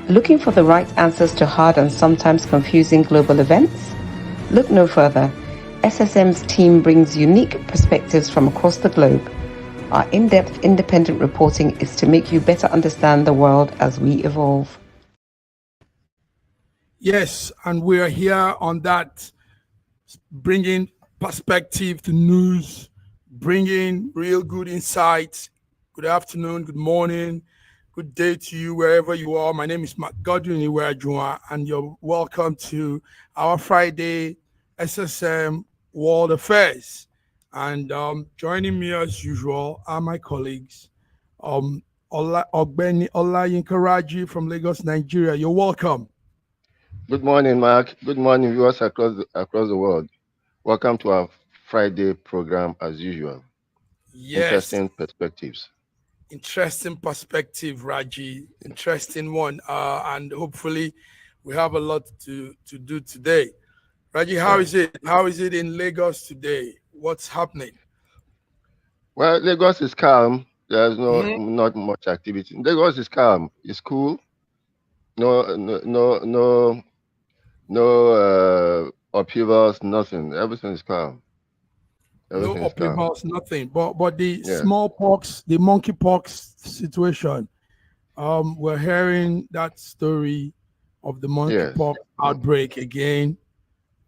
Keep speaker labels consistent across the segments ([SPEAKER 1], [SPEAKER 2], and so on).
[SPEAKER 1] Looking for the right answers to hard and sometimes confusing global events? Look no further. SSM's team brings unique perspectives from across the globe. Our in-depth independent reporting is to make you better understand the world as we evolve.
[SPEAKER 2] Yes, and we are here on that, bringing perspective to news, bringing real good insights. Good afternoon, good morning, good day to you wherever you are. My name is Matt Godwin Iweajua, and you're welcome to our Friday SSM World Affairs. And joining me as usual are my colleagues, Ogbeni Olayinka Raji from Lagos, Nigeria. You're welcome.
[SPEAKER 3] Good morning, Mark. Good morning, viewers across the world. Welcome to our Friday program as usual.
[SPEAKER 2] Yes.
[SPEAKER 3] Interesting perspectives.
[SPEAKER 2] Interesting perspective, Raji. Interesting one. And hopefully we have a lot to do today. Raji, how is it? How is it in Lagos today? What's happening?
[SPEAKER 3] Well, Lagos is calm. There's not much activity. Lagos is calm. It's cool. No upheavals, nothing. Everything is calm.
[SPEAKER 2] No upheavals, nothing. But the smallpox, the monkeypox situation, we're hearing that story of the monkeypox outbreak again.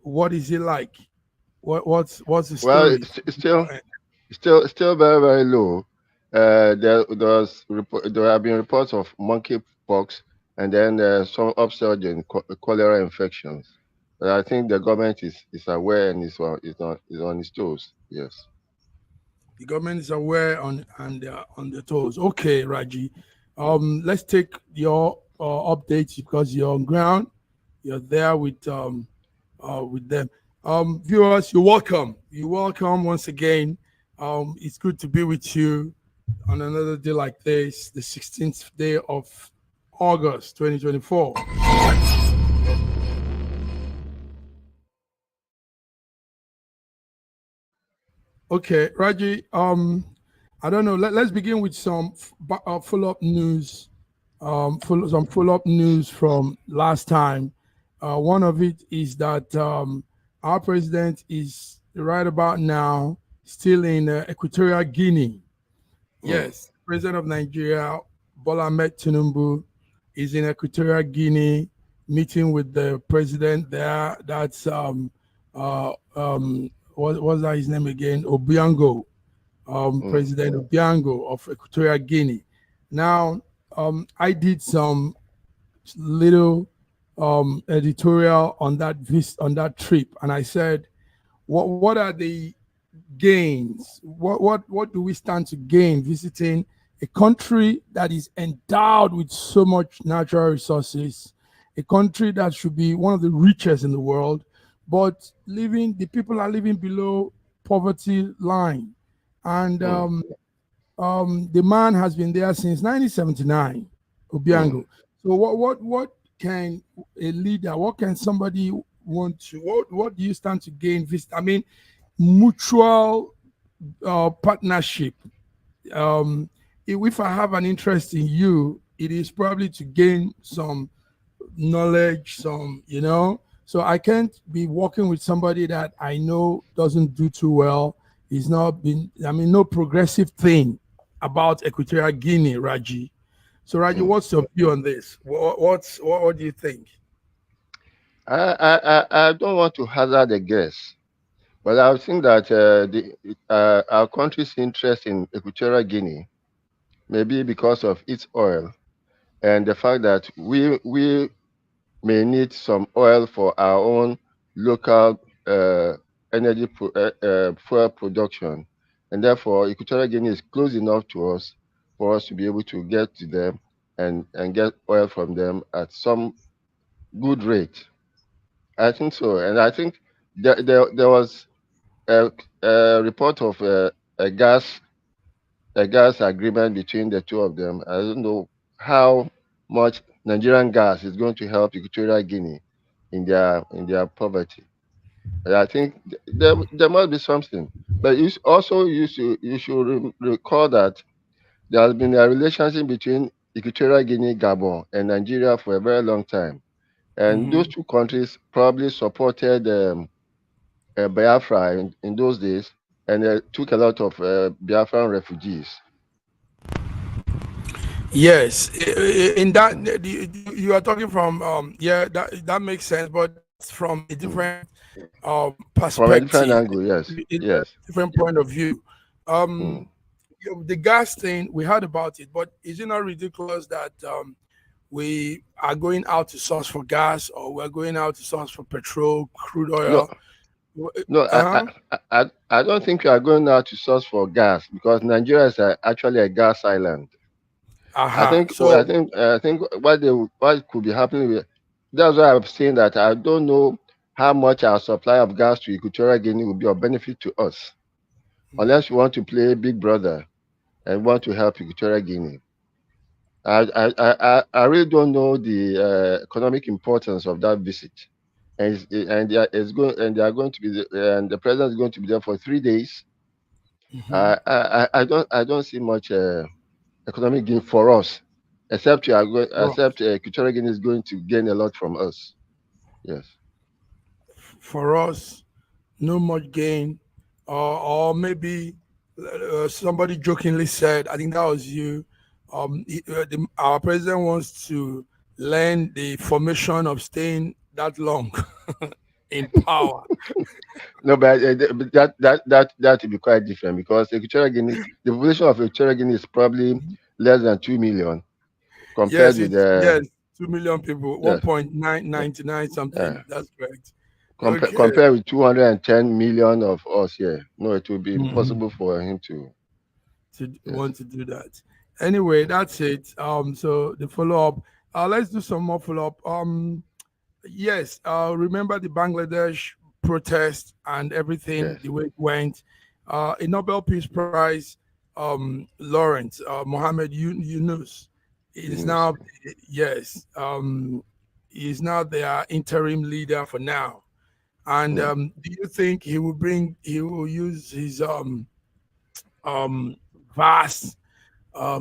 [SPEAKER 2] What is it like? What's the story?
[SPEAKER 3] Well, it's still very, very low. There have been reports of monkeypox and then some upsurge in cholera infections. But I think the government is aware and is on its toes. Yes.
[SPEAKER 2] The government is aware and they're on their toes. Okay, Raji. Let's take your updates because you're on ground. You're there with them. Viewers, you're welcome. You're welcome once again. It's good to be with you on another day like this, the 16th day of August 2024. Okay, Raji, I don't know. Let's begin with some follow-up news. Some follow-up news from last time. One of it is that our president is right about now still in Equatorial Guinea. Yes, President of Nigeria, Bola Ahmed Tinubu, is in Equatorial Guinea meeting with the president there. That's what's that his name again? Obiango, President Obiango of Equatorial Guinea. Now, I did some little editorial on that trip, and I said, what are the gains? What do we stand to gain visiting a country that is endowed with so much natural resources, a country that should be one of the richest in the world, but the people are living below poverty line, and the man has been there since 1979, Obiango. So what can a leader, what can somebody want to, what do you stand to gain? I mean, mutual partnership. If I have an interest in you, it is probably to gain some knowledge, some So I can't be working with somebody that I know doesn't do too well. He's not been, no progressive thing about Equatorial Guinea, Raji. So Raji, what's your view on this? What do you think?
[SPEAKER 3] I don't want to hazard a guess, but I think that our country's interest in Equatorial Guinea may be because of its oil and the fact that we may need some oil for our own local fuel production, and therefore Equatorial Guinea is close enough to us for us to be able to get to them and get oil from them at some good rate. I think so, and I think there was a report of a gas agreement between the two of them. I don't know how much Nigerian gas is going to help Equatorial Guinea in their poverty. But I think there must be something. But you should recall that there has been a relationship between Equatorial Guinea, Gabon, and Nigeria for a very long time, and those two countries probably supported Biafra in those days, and took a lot of Biafran refugees.
[SPEAKER 2] Yes, in that you are talking from that makes sense, but that's from a different
[SPEAKER 3] From a different
[SPEAKER 2] perspective,
[SPEAKER 3] angle, yes, yes.
[SPEAKER 2] different point of view.
[SPEAKER 3] Mm.
[SPEAKER 2] The gas thing, we heard about it, but is it not ridiculous that we are going out to source for gas, or we're going out to source for petrol, crude
[SPEAKER 3] No,
[SPEAKER 2] oil?
[SPEAKER 3] no, I don't think we are going now to source for gas because Nigeria is actually a gas island.
[SPEAKER 2] So
[SPEAKER 3] I think what could be happening with that's why I'm saying that I don't know how much our supply of gas to Equatorial Guinea will be of benefit to us, unless you want to play Big Brother and want to help Equatorial Guinea. I really don't know the economic importance of that visit, and they are going to be and the president is going to be there for 3 days. I don't see much economic gain for us, except Equatorial Guinea is going to gain a lot from us. Yes.
[SPEAKER 2] For us, no much gain, or maybe somebody jokingly said, I think that was you, our president wants to learn the formation of staying that long in power.
[SPEAKER 3] No, but that will be quite different because Equatorial Guinea, the population of Equatorial Guinea is probably less than 2 million compared with
[SPEAKER 2] 2 million people,
[SPEAKER 3] yes,
[SPEAKER 2] 1.999 something. That's correct.
[SPEAKER 3] compared with 210 million of us here. No, it will be impossible for him to
[SPEAKER 2] want to do that. Anyway, that's it. So the follow-up. Let's do some more follow-up. Yes, remember the Bangladesh protest and everything, the way it went. A Nobel Peace Prize, Lawrence Mohammed Yunus is now, he's now their interim leader for now. And do you think he will use his vast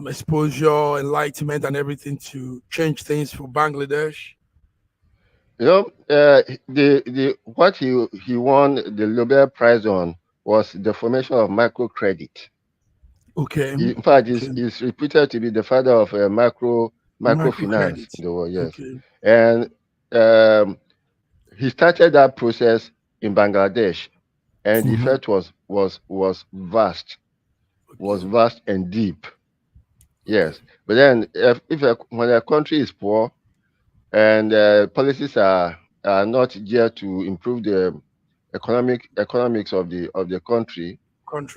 [SPEAKER 2] exposure, enlightenment, and everything to change things for Bangladesh?
[SPEAKER 3] You know, the what he won the Nobel Prize on was the formation of microcredit.
[SPEAKER 2] Okay.
[SPEAKER 3] In fact, he's reputed to be the father of microfinance in the world. Yes, and he started that process in Bangladesh, and the effect was vast, and deep. Yes, but then when a country is poor and policies are not geared to improve the economics of the country,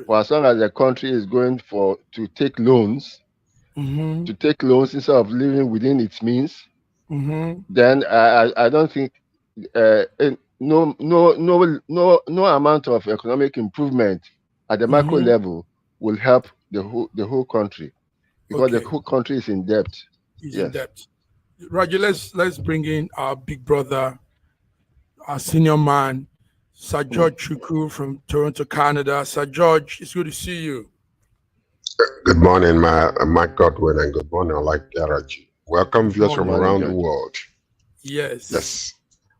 [SPEAKER 3] for as long as the country is going to take loans, instead of living within its means, then I don't think no amount of economic improvement at the macro level will help the whole country, because the whole country is in debt.
[SPEAKER 2] In debt. Roger, let's bring in our big brother, our senior man, Sir George Chukwu from Toronto, Canada. Sir George, it's good to see you.
[SPEAKER 4] Good morning, Mike Godwin, and good morning, Like Garaji. Welcome, viewers from around the world.
[SPEAKER 2] Yes.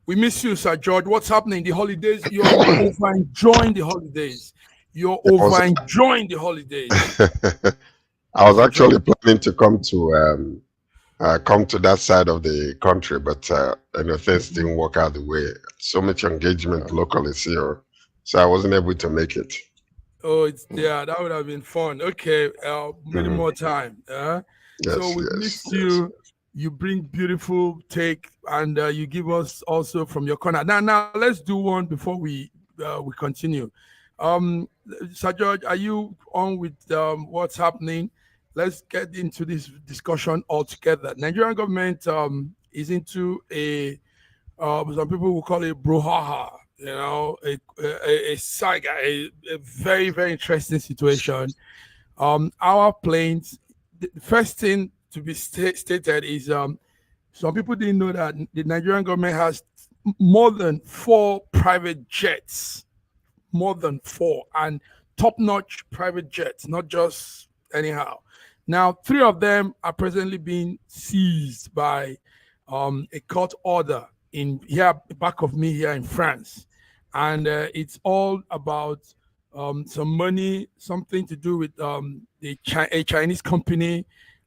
[SPEAKER 2] We miss you, Sir George. What's happening? The holidays, you're over enjoying the holidays. You're over enjoying the holidays.
[SPEAKER 4] I was actually planning to come to that side of the country, but things didn't work out the way. So much engagement locally here, so I wasn't able to make it.
[SPEAKER 2] Oh, that would have been fun. Okay, many more time.
[SPEAKER 4] Yes,
[SPEAKER 2] so we missed you. You bring beautiful take, and you give us also from your corner. Now let's do one before we continue. Sir George, are you on with what's happening? Let's get into this discussion altogether. Nigerian government is into a some people will call it brouhaha. A saga, a very, very interesting situation. Our planes. The first thing to be stated is some people didn't know that the Nigerian government has more than 4 private jets, and top-notch private jets, not just anyhow. Now, 3 of them are presently being seized by a court order in here back of me here in France, and it's all about some money, something to do with a Chinese company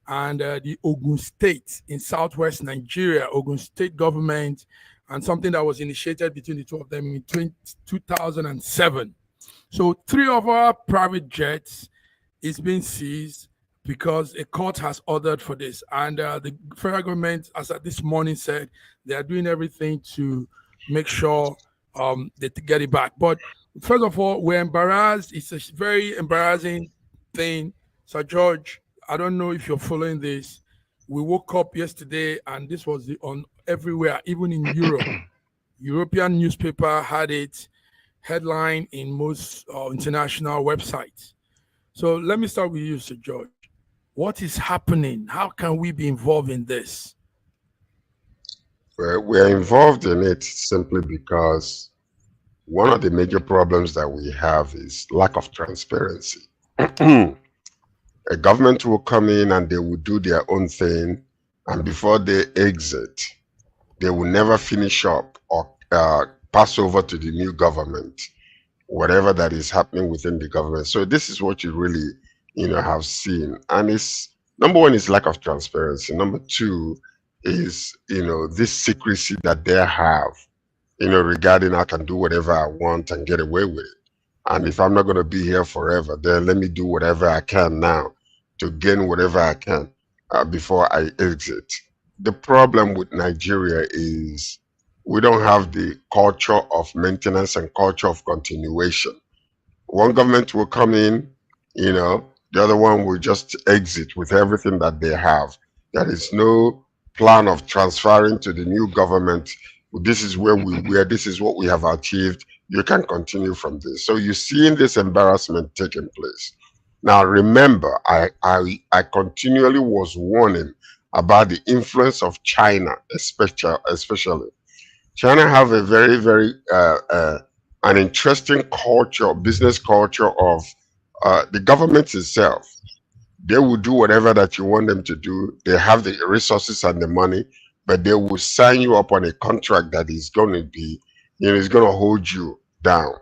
[SPEAKER 2] and the Ogun State in southwest Nigeria, Ogun State government, and something that was initiated between the 2 of them in 2007. So 3 of our private jets is being seized because a court has ordered for this. And the federal government, as at this morning, said they are doing everything to make sure they get it back. But first of all, we're embarrassed. It's a very embarrassing thing. Sir George, I don't know if you're following this. We woke up yesterday and this was on everywhere, even in Europe. European newspaper had it headline in most international websites. So let me start with you, Sir George. What is happening? How can we be involved in this?
[SPEAKER 4] We're involved in it simply because one of the major problems that we have is lack of transparency. A government will come in and they will do their own thing, and before they exit, they will never finish up or pass over to the new government whatever that is happening within the government. So this is what you really, have seen. And it's, number one is lack of transparency. Number two is, this secrecy that they have, regarding I can do whatever I want and get away with it. And if I'm not going to be here forever, then let me do whatever I can now to gain whatever I can before I exit. The problem with Nigeria is we don't have the culture of maintenance and culture of continuation. One government will come in, the other one will just exit with everything that they have. There is no plan of transferring to the new government. This is where we were, this is what we have achieved. You can continue from this. So you're seeing this embarrassment taking place. Now, remember, I continually was warning about the influence of China, especially. China have a very, very an interesting culture, business culture of the government itself. They will do whatever that you want them to do. They have the resources and the money, but they will sign you up on a contract that is going to be, is going to hold you down.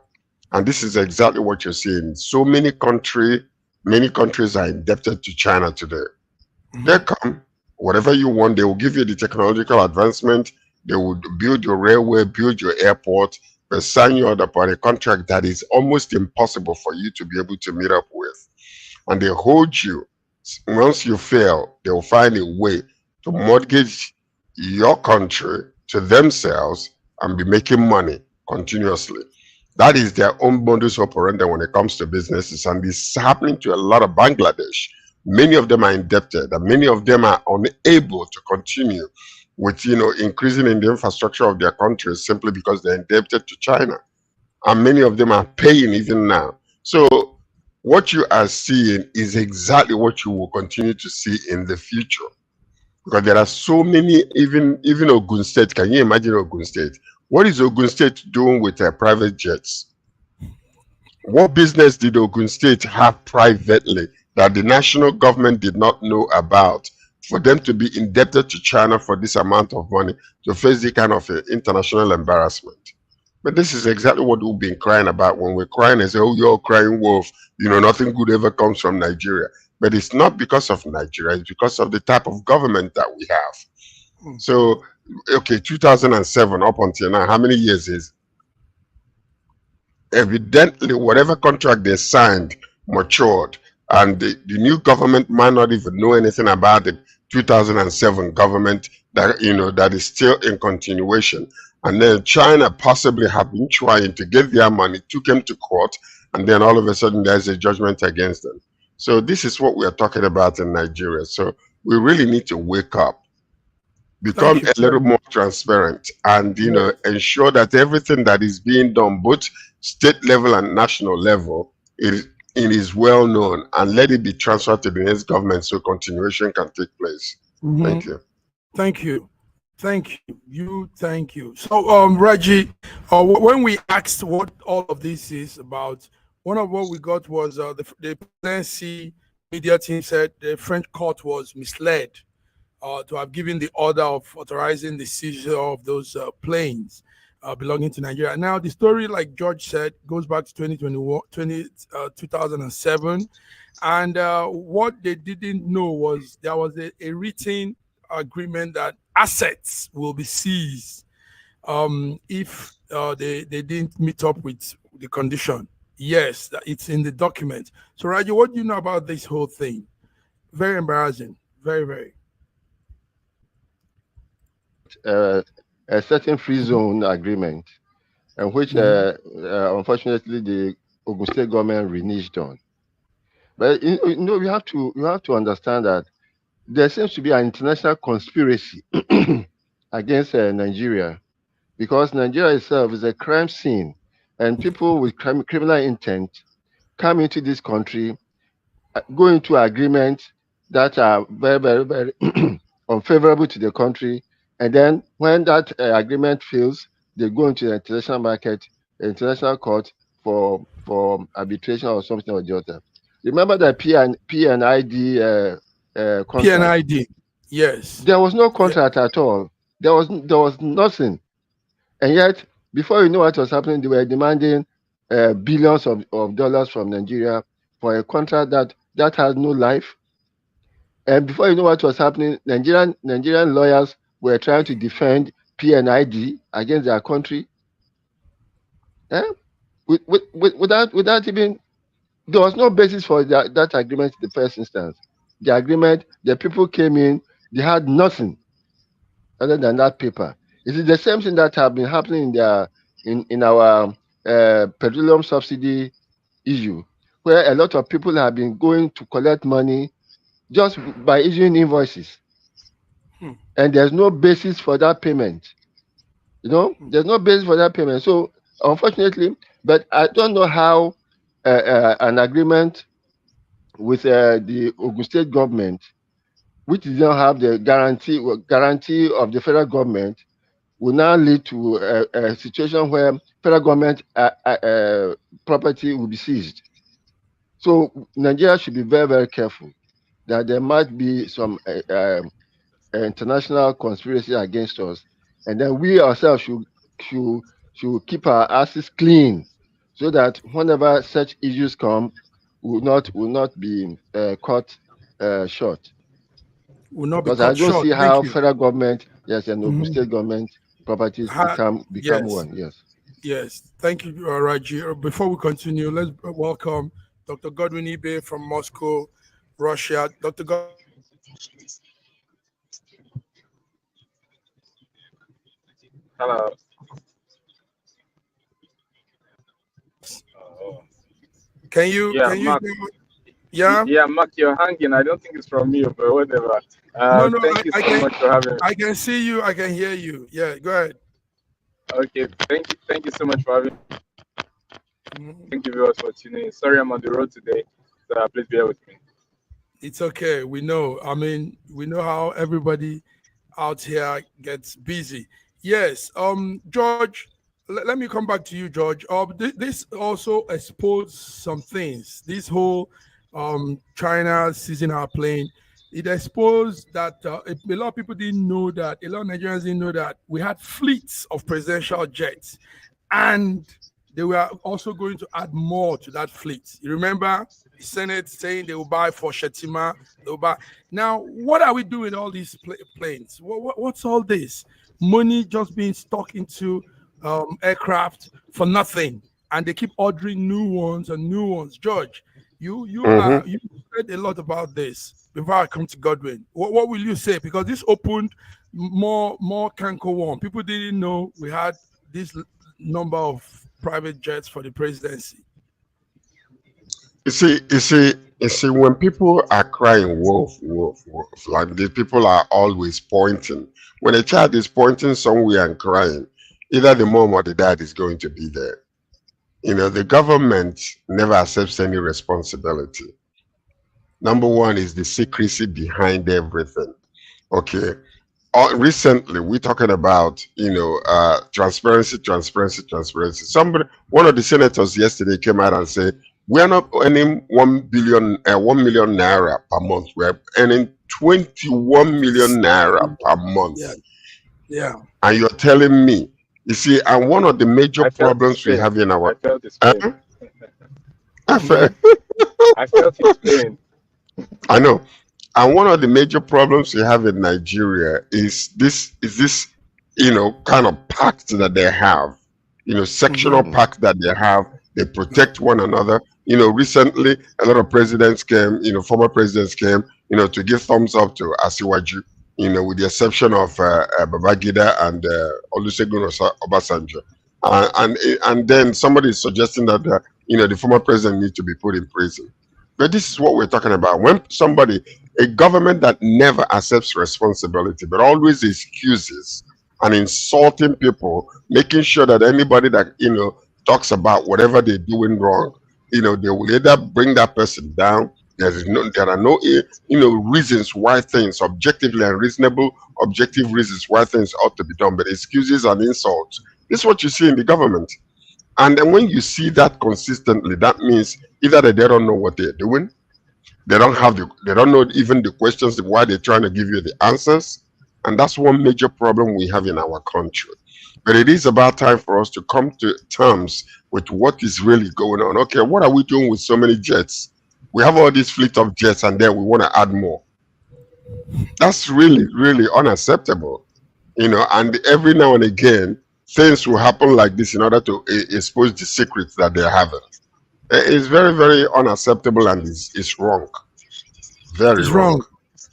[SPEAKER 4] And this is exactly what you're seeing. So many countries are indebted to China today. They come, whatever you want, they will give you the technological advancement. They will build your railway, build your airport, but sign you up on a contract that is almost impossible for you to be able to meet up with. And they hold you. Once you fail, they will find a way to mortgage your country to themselves and be making money continuously. That is their own modus operandi when it comes to businesses, and it's happening to a lot of Bangladesh. Many of them are indebted, and many of them are unable to continue with increasing in the infrastructure of their countries simply because they're indebted to China, and many of them are paying even now. So what you are seeing is exactly what you will continue to see in the future, because there are so many, even Ogun State. Can you imagine Ogun State? What is Ogun State doing with their private jets? What business did Ogun State have privately that the national government did not know about for them to be indebted to China for this amount of money to face the kind of international embarrassment. But this is exactly what we've been crying about when we're crying and say, oh, you're crying wolf, you know, nothing good ever comes from Nigeria. But it's not because of Nigeria, it's because of the type of government that we have. So, okay, 2007 up until now, how many years is it? Evidently, whatever contract they signed matured, and the new government might not even know anything about the 2007 government that, you know, that is still in continuation. And then China possibly have been trying to get their money, took them to court, and then all of a sudden there's a judgment against them. So this is what we are talking about in Nigeria. So we really need to wake up, become a little more transparent, and, you know, ensure that everything that is being done, both state level and national level, it is well known, and let it be transferred to the next government so continuation can take place. Thank you.
[SPEAKER 2] Thank you. Thank you. Thank you. So, Reggie, when we asked what all of this is about, one of what we got was the presidency media team said the French court was misled to have given the order of authorizing the seizure of those planes belonging to Nigeria. Now, the story, like George said, goes back to 2007. And what they didn't know was there was a written agreement that assets will be seized if they didn't meet up with the condition. Yes, it's in the document. So, Raji, what do you know about this whole thing? Very embarrassing. Very, very.
[SPEAKER 3] A certain free zone agreement, and which unfortunately the Ogun State government reneged on. But you know, you have to understand that there seems to be an international conspiracy against Nigeria, because Nigeria itself is a crime scene, and people with criminal intent come into this country, go into agreements that are very, very, very unfavorable to the country, and then when that agreement fails, they go into the international market, international court for arbitration or something or the other. Remember that PNID contract?
[SPEAKER 2] PNID, yes.
[SPEAKER 3] There was no contract at all. There was nothing, and yet before you know what was happening, they were demanding billions of dollars from Nigeria for a contract that has no life. And before you know what was happening, Nigerian lawyers were trying to defend PNID against their country. Without even, there was no basis for that agreement in the first instance. The agreement, the people came in, they had nothing other than that paper. It is the same thing that have been happening in our petroleum subsidy issue, where a lot of people have been going to collect money just by issuing invoices, and there's no basis for that payment. You know, there's no basis for that payment. So unfortunately, but I don't know how an agreement with the Ogun State government, which does not have the guarantee of the federal government, will now lead to a situation where federal government property will be seized. So Nigeria should be very, very careful that there might be some international conspiracy against us, and then we ourselves should keep our asses clean, so that whenever such issues come, will not be caught short.
[SPEAKER 2] Will not
[SPEAKER 3] Because
[SPEAKER 2] be caught
[SPEAKER 3] I don't
[SPEAKER 2] short.
[SPEAKER 3] see how federal government, yes, and Ogun State government properties become
[SPEAKER 2] yes.
[SPEAKER 3] one. Yes.
[SPEAKER 2] Yes. Thank you, Raji. Before we continue, let's welcome Dr. Godwin Ibe from Moscow, Russia. Dr. Godwin.
[SPEAKER 5] Hello.
[SPEAKER 2] Can you?
[SPEAKER 5] Mark,
[SPEAKER 2] yeah,
[SPEAKER 5] Mark, you're hanging. I don't think it's from you, but whatever.
[SPEAKER 2] No,
[SPEAKER 5] thank you so much for having me.
[SPEAKER 2] I can see you. I can hear you. Yeah, go ahead.
[SPEAKER 5] Okay, thank you so much for having me. Thank you viewers for tuning in. Sorry, I'm on the road today, so please bear with me.
[SPEAKER 2] It's okay. We know. I mean, we know how everybody out here gets busy. Yes. George, let me come back to you, George. This also exposed some things. This whole China seizing our plane. it exposed that a lot of people didn't know that, a lot of Nigerians didn't know that we had fleets of presidential jets, and they were also going to add more to that fleet. You remember the Senate saying they will buy for Shetima, they will buy. Now, what are we doing with all these planes? What's all this? Money just being stuck into aircraft for nothing, and they keep ordering new ones and new ones. George, you said a lot about this. Before I come to Godwin, what will you say? Because this opened more canker worm. People didn't know we had this number of private jets for the presidency.
[SPEAKER 4] You see, when people are crying wolf, wolf, wolf, like the people are always pointing. When a child is pointing somewhere and crying, either the mom or the dad is going to be there. The government never accepts any responsibility. Number one is the secrecy behind everything. Okay. Recently we're talking about transparency, transparency, transparency. One of the senators yesterday came out and said we are not earning 1 million naira per month. We are earning 21 million naira per month.
[SPEAKER 2] Yeah.
[SPEAKER 4] And you're telling me, you see, and one of the major problems we have in our
[SPEAKER 5] I felt his pain.
[SPEAKER 4] I
[SPEAKER 5] felt his pain.
[SPEAKER 4] I know. And one of the major problems we have in Nigeria is this kind of pact that they have, sectional pact that they have. They protect one another. Recently a lot of presidents came, former presidents came, to give thumbs up to Asiwaju, with the exception of Babangida and Olusegun Obasanjo. And then somebody is suggesting that the former president needs to be put in prison. But this is what we're talking about. When a government that never accepts responsibility, but always excuses and insulting people, making sure that anybody that, talks about whatever they're doing wrong, they will either bring that person down. There are no, reasons why things, objectively and reasonable, objective reasons why things ought to be done, but excuses and insults. This is what you see in the government. And then when you see that consistently, that means either they don't know what they're doing, they don't know even the questions why they're trying to give you the answers. And that's one major problem we have in our country. But it is about time for us to come to terms with what is really going on. Okay, what are we doing with so many jets? We have all this fleet of jets and then we want to add more. That's really, really unacceptable. And every now and again, things will happen like this in order to expose the secrets that they're having. It's very, very unacceptable and it's wrong. Very wrong.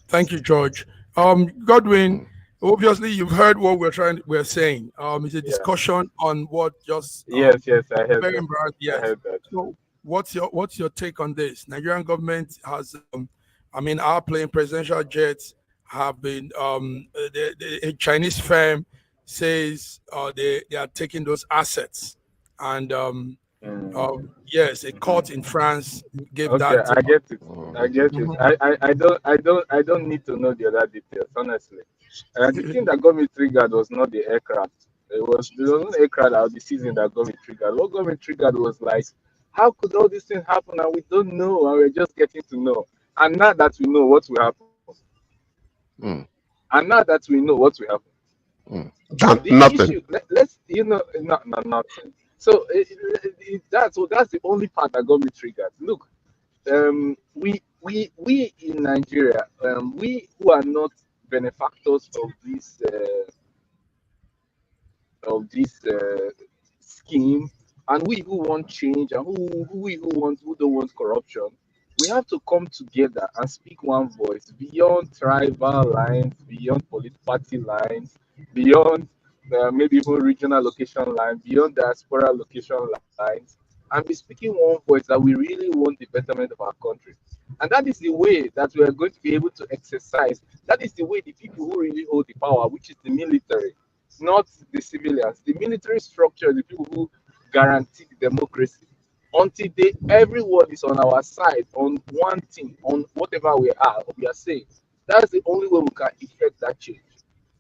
[SPEAKER 2] Thank you, George. Godwin, obviously you've heard what we're saying. It's a discussion on what just
[SPEAKER 5] yes, I heard
[SPEAKER 2] very
[SPEAKER 5] that.
[SPEAKER 2] embarrassing. Yes.
[SPEAKER 5] I heard that.
[SPEAKER 2] So what's your take on this? Nigerian government has our plane presidential jets have been a Chinese firm says they are taking those assets, and yes, a court in France gave that.
[SPEAKER 5] I get it. I don't need to know the other details, honestly. The thing that got me triggered was not the aircraft. There was not aircraft or the season that got me triggered. What got me triggered was like, how could all these things happen and we don't know and we're just getting to know? And now that we know what will happen. And now that we know what will happen.
[SPEAKER 4] Nothing.
[SPEAKER 5] Issue, let's nothing. So that's the only part that got me triggered. Look, we in Nigeria, we who are not benefactors of this scheme, and we who want change, and who don't want corruption, we have to come together and speak one voice beyond tribal lines, beyond party lines, beyond maybe even regional location lines, beyond diaspora location lines, and be speaking one voice that we really want the betterment of our country. And that is the way that we are going to be able to exercise. That is the way the people who really hold the power, which is the military, not the civilians. The military structure, the people who guarantee the democracy. Until everyone is on our side, on one thing, on whatever we are saying. That's the only way we can effect that change.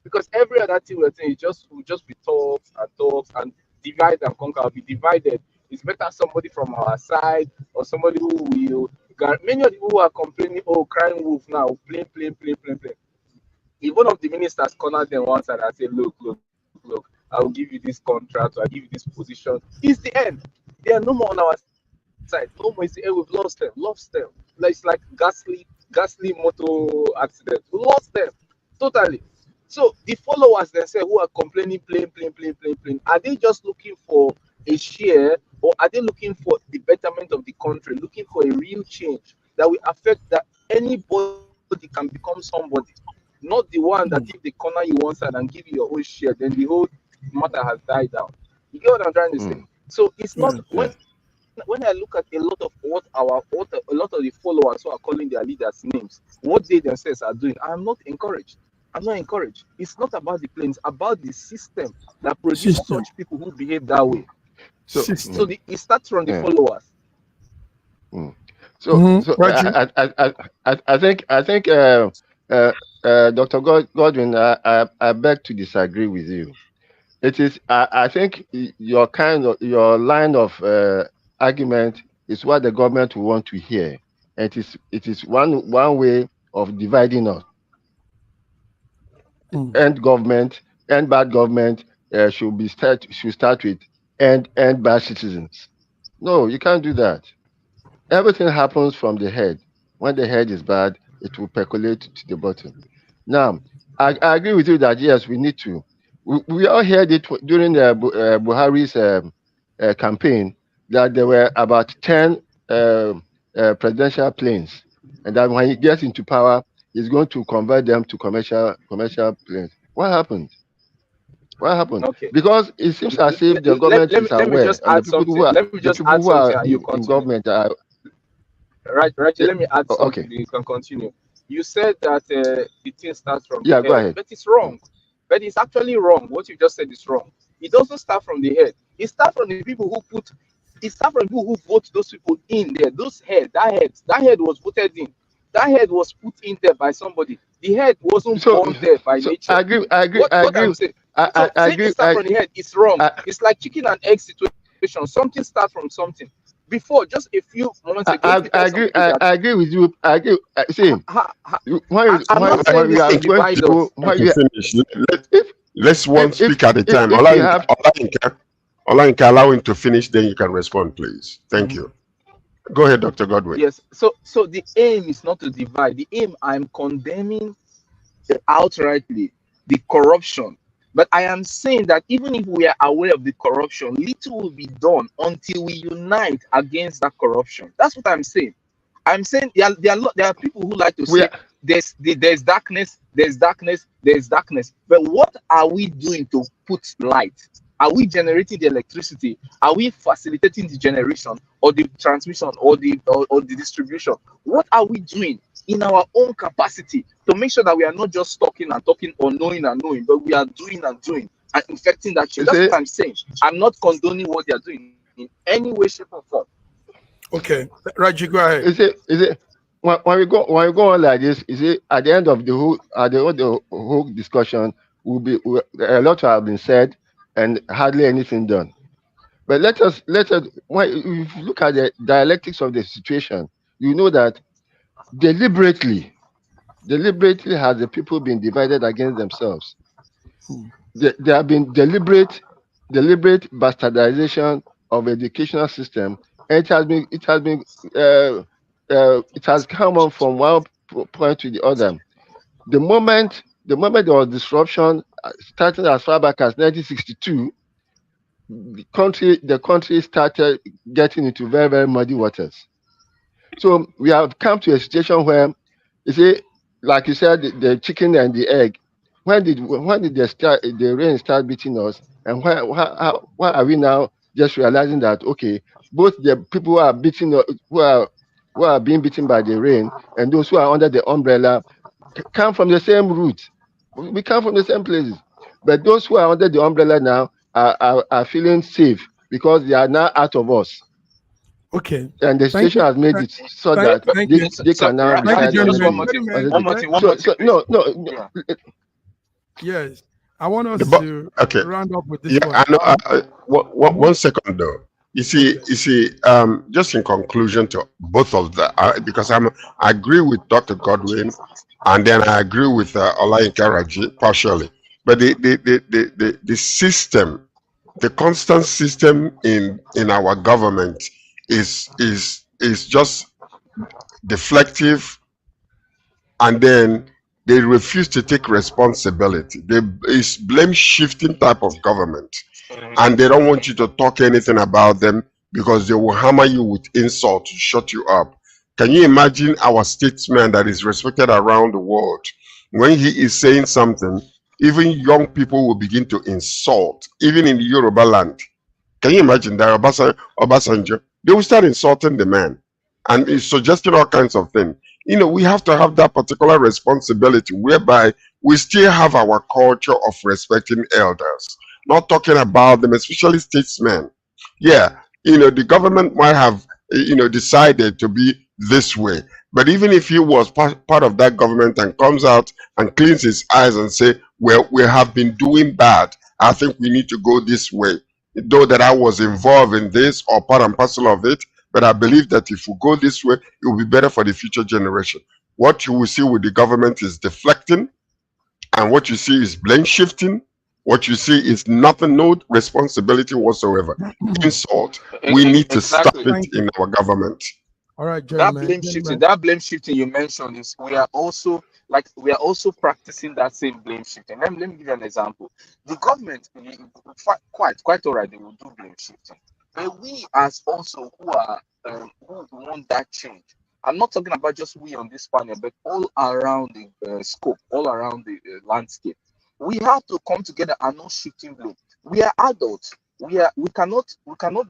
[SPEAKER 5] Because every other thing we're saying will just be talks and divide and conquer. Will be divided. It's better somebody from our side or somebody who will Many of the people who are complaining, oh, crying wolf now, plain. If one of the ministers cornered them one side and say, look, I will give you this contract, I give you this position, it's the end. They are no more on our side. No more. It's the end. We've lost them. Like, it's like ghastly motor accident. We lost them totally. So the followers themselves who are complaining, plain, are they just looking for a share, or are they looking for the betterment of the country, looking for a real change that will affect that anybody can become somebody, not the one that if they corner you one side and give you your own share, then the whole matter has died down. You get what I'm trying to say? So it's not when I look at a lot of a lot of the followers who are calling their leaders names, what they themselves are doing, I'm not encouraged. It's not about the planes, about the system that produces such people who behave that way. So it starts from the followers.
[SPEAKER 3] So I think Dr. Godwin, I beg to disagree with you. It is I think your line of argument is what the government will want to hear. And it is one way of dividing us. End government, end bad government should start with end bad citizens. No, you can't do that. Everything happens from the head. When the head is bad, it will percolate to the bottom. Now, I agree with you that yes, we need to. We all heard it during Buhari's campaign that there were about 10 presidential planes, and that when he gets into power, he's going to convert them to commercial planes. What happened?
[SPEAKER 5] Okay.
[SPEAKER 3] Because it seems as if the government is
[SPEAKER 5] let me
[SPEAKER 3] aware,
[SPEAKER 5] just
[SPEAKER 3] and
[SPEAKER 5] add something. Let me just add
[SPEAKER 3] who are
[SPEAKER 5] something, and you
[SPEAKER 3] in
[SPEAKER 5] continue.
[SPEAKER 3] government are
[SPEAKER 5] Right. Let me add something.
[SPEAKER 3] okay.
[SPEAKER 5] You can continue. You said that the thing starts from
[SPEAKER 3] Yeah,
[SPEAKER 5] the
[SPEAKER 3] go
[SPEAKER 5] head,
[SPEAKER 3] ahead.
[SPEAKER 5] but it's wrong. But it's actually wrong. What you just said is wrong. It doesn't start from the head. It starts from the people who put. It starts from people who vote those people in there. That head was voted in. That head was put in there by somebody. The head wasn't born there by nature.
[SPEAKER 3] I agree.
[SPEAKER 5] What I'm saying. So
[SPEAKER 3] I
[SPEAKER 5] saying
[SPEAKER 3] agree.
[SPEAKER 5] it starts from the head, it's wrong. It's like chicken and egg situation. Something starts from something. Before, just a few moments ago,
[SPEAKER 3] I agree with you. I agree. See,
[SPEAKER 5] I'm not saying this to divide us.
[SPEAKER 4] Finish. Let's one speak at a time.
[SPEAKER 3] If
[SPEAKER 4] Olayinka, allow him to finish, then you can respond, please. Thank you. Go ahead, Dr. Godwin.
[SPEAKER 5] Yes. So the aim is not to divide. The aim, I'm condemning outrightly the corruption. But I am saying that even if we are aware of the corruption, little will be done until we unite against that corruption. That's what I'm saying. I'm saying there are people who like to say there's darkness, But what are we doing to put light? Are we generating the electricity? Are we facilitating the generation or the transmission or the distribution? What are we doing in our own capacity to make sure that we are not just talking or knowing, but we are doing and infecting that change? That's what I'm saying. I'm not condoning what they are doing in any way, shape, or form.
[SPEAKER 2] Okay, Raji, go ahead.
[SPEAKER 3] Is it when we go on like this? Is it at the end of the whole discussion will be a lot have been said and hardly anything done. But let us when if you look at the dialectics of the situation, you know that deliberately has the people been divided against themselves. There have been deliberate bastardization of educational system. And it has come on from one point to the other. The moment there was disruption, starting as far back as 1962, the country started getting into very, very muddy waters. So we have come to a situation where, you see, like you said, the chicken and the egg. When did the rain start beating us? And why are we now just realizing that both the people who are being beaten by the rain and those who are under the umbrella come from the same root. We come from the same places. But those who are under the umbrella now are feeling safe because they are now out of us.
[SPEAKER 2] Okay.
[SPEAKER 3] And the situation has made it so that they can now decide on
[SPEAKER 2] it. Yes. I want us to round up with this one.
[SPEAKER 4] I know. 1 second though. Just in conclusion to both of the, because I agree with Dr. Godwin, and then I agree with Olayinka Raji partially. But the system, the constant system in our government is just deflective, and then they refuse to take responsibility. It's blame shifting type of government, and they don't want you to talk anything about them because they will hammer you with insult to shut you up. Can you imagine our statesman that is respected around the world? When he is saying something, even young people will begin to insult, even in the Yoruba land. Can you imagine that Obasanjo? They will start insulting the man and he's suggesting all kinds of things. We have to have that particular responsibility whereby we still have our culture of respecting elders, not talking about them, especially statesmen. Yeah, the government might have, decided to be this way. But even if he was part of that government and comes out and cleans his eyes and say, well, we have been doing bad, I think we need to go this way. Though that I was involved in this or part and parcel of it, but I believe that if we go this way, it will be better for the future generation. What you will see with the government is deflecting, and what you see is blame shifting. What you see is nothing, no responsibility whatsoever. Insult. We need to stop it in our government.
[SPEAKER 2] All right,
[SPEAKER 5] that blame shifting you mentioned is we are also practicing that same blame shifting. Let me give you an example. The government, quite all right, they will do blame shifting, but we as also who want that change. I'm not talking about just we on this panel, but all around the scope, all around the landscape. We have to come together and not shifting blame. We are adults. We cannot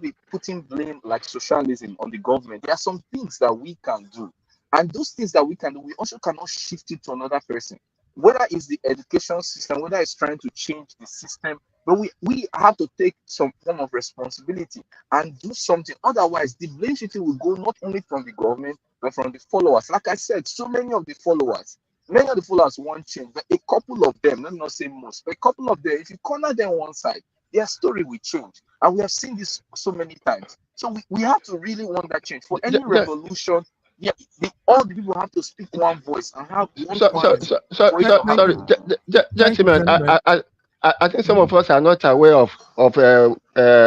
[SPEAKER 5] be putting blame like socialism on the government. There are some things that we can do, and those things that we can do, we also cannot shift it to another person. Whether it's the education system, whether it's trying to change the system, but we have to take some form of responsibility and do something. Otherwise, the blame shifting will go not only from the government but from the followers. Like I said, many of the followers want change, but a couple of them, let me not say most, but a couple of them, if you corner them one side, their story will change. And we have seen this so many times. So we have to really want that change. For any revolution, all the people have to speak one voice and have one
[SPEAKER 3] sorry, gentlemen. I think some of us are not aware of Ganifa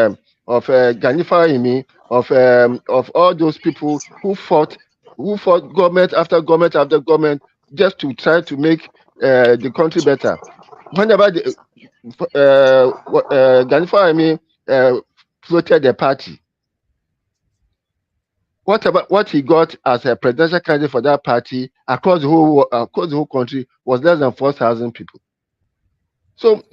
[SPEAKER 3] Imi, of all those people who fought government after government after government just to try to make the country better. Whenever Ganifa Imi floated the party, what he got as a presidential candidate for that party across the whole country was less than 4,000 people. So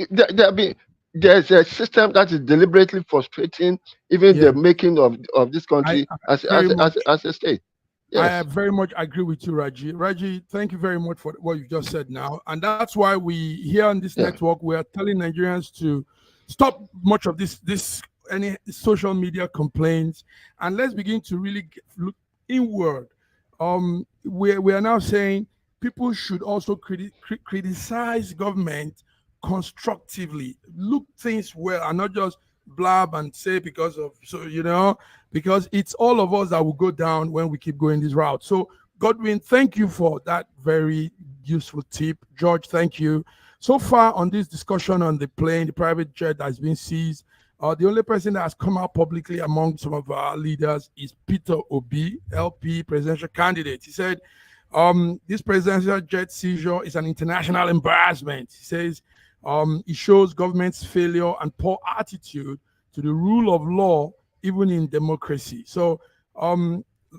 [SPEAKER 3] there's a system that is deliberately frustrating even the making of this country as a state. Yes.
[SPEAKER 2] I very much agree with you, Raji. Raji, thank you very much for what you just said now. And that's why we here on this network, we are telling Nigerians to stop much of any social media complaints, and let's begin to really look inward. We are now saying people should also criticize government constructively, look things well, and not just blab and say because it's all of us that will go down when we keep going this route. So Godwin, thank you for that very useful tip. George, thank you. So far on this discussion on the plane, the private jet that has been seized, the only person that has come out publicly among some of our leaders is Peter Obi, LP presidential candidate. He said, this presidential jet seizure is an international embarrassment. He says it shows government's failure and poor attitude to the rule of law, even in democracy. So,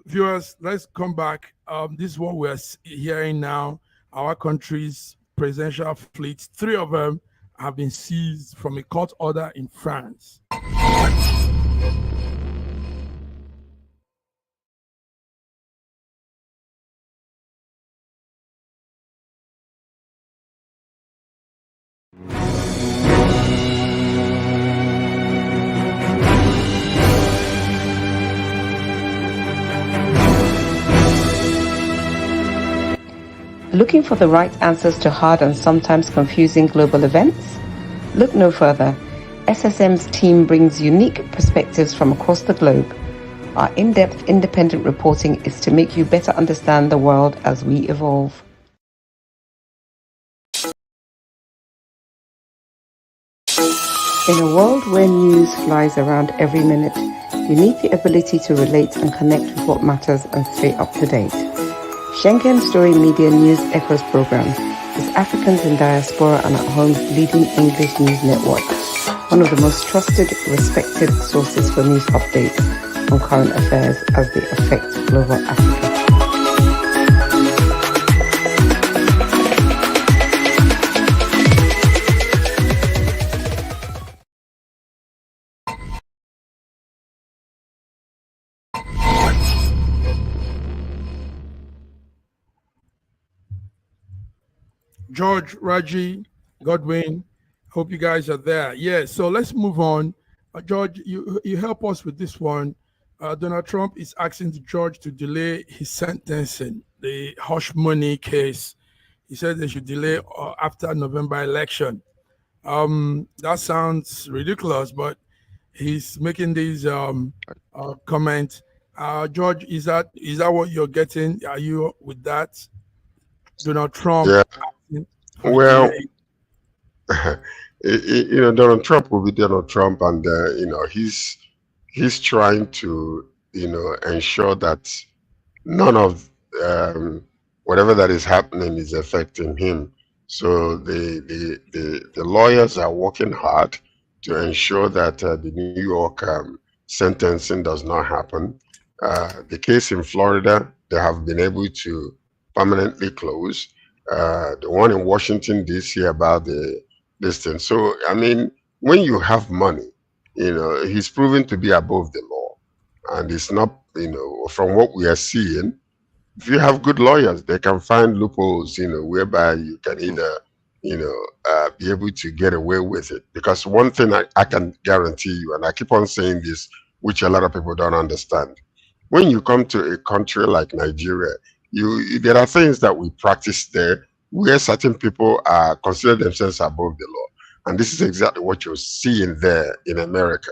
[SPEAKER 2] viewers, let's come back. This is what we're hearing now. Our country's presidential fleets, 3 of them have been seized from a court order in France.
[SPEAKER 1] Looking for the right answers to hard and sometimes confusing global events? Look no further. SSM's team brings unique perspectives from across the globe. Our in-depth independent reporting is to make you better understand the world as we evolve. In a world where news flies around every minute, you need the ability to relate and connect with what matters and stay up to date. Schengen Story Media News Echoes program is Africans in Diaspora and at Home's leading English news network, one of the most trusted, respected sources for news updates on current affairs as they affect global Africa.
[SPEAKER 2] George, Raji, Godwin, hope you guys are there. Yeah, so let's move on. George, you help us with this one. Donald Trump is asking the judge to delay his sentencing, the hush money case. He said they should delay after November election. That sounds ridiculous, but he's making these comments. George, is that what you're getting? Are you with that? Donald Trump
[SPEAKER 4] Yeah. Well, Donald Trump will be Donald Trump, and he's trying to ensure that none of whatever that is happening is affecting him. So the lawyers are working hard to ensure that the New York sentencing does not happen. The case in Florida, they have been able to permanently close. The one in Washington D.C. about this thing. So I mean, when you have money, he's proven to be above the law, and it's not, from what we are seeing. If you have good lawyers, they can find loopholes, whereby you can either, be able to get away with it. Because one thing I can guarantee you, and I keep on saying this, which a lot of people don't understand. When you come to a country like Nigeria, there are things that we practice there where certain people are consider themselves above the law. And this is exactly what you're seeing there in America.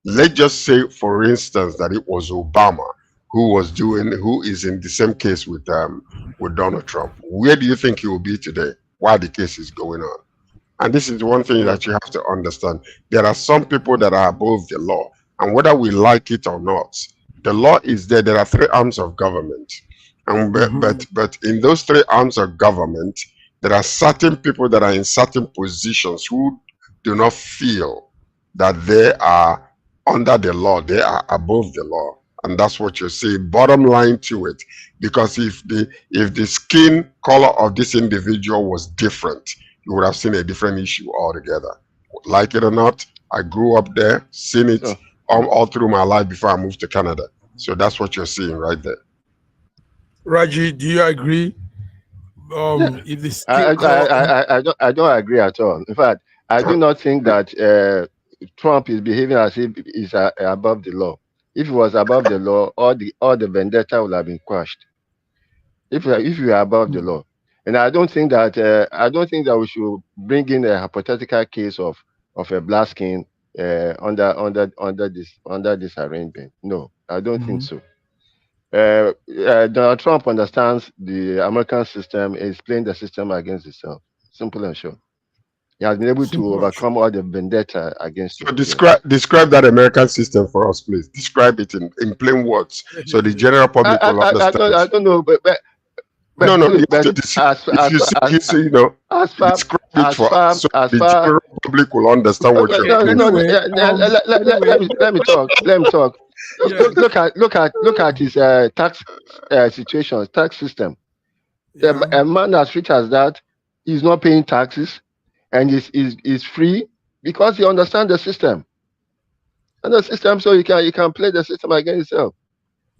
[SPEAKER 4] Let's just say, for instance, that it was Obama who is in the same case with Donald Trump. Where do you think he will be today while the case is going on? And this is one thing that you have to understand. There are some people that are above the law, and whether we like it or not, the law is there. There are three arms of government, and but in those three arms of government, there are certain people that are in certain positions who do not feel that they are under the law. They are above the law. And that's what you see. Bottom line to it, because if the skin color of this individual was different, you would have seen a different issue altogether. Like it or not, I grew up there, seen it all through my life before I moved to Canada. So that's what you're seeing right there.
[SPEAKER 2] Raji, do you agree? If the skin
[SPEAKER 3] color... I don't agree at all. In fact, I do not think that Trump is behaving as if he's above the law. If he was above the law, all the vendetta would have been quashed. If you are above the law, and I don't think that we should bring in a hypothetical case of a black skin under this arrangement. No, I don't think so. Donald Trump understands the American system. Is playing the system against itself. Simple and short. He has been able to overcome all the vendetta against
[SPEAKER 4] it. So describe that American system for us, please. Describe it in plain words, so the general public will understand.
[SPEAKER 3] I don't know, but
[SPEAKER 4] no, you have to describe it for us, so the general public will understand what you're saying.
[SPEAKER 3] Let me talk. Look at his tax situation, tax system. A man as rich as that, he's not paying taxes, and is free because he understands the system. And the system, so he can play the system against himself.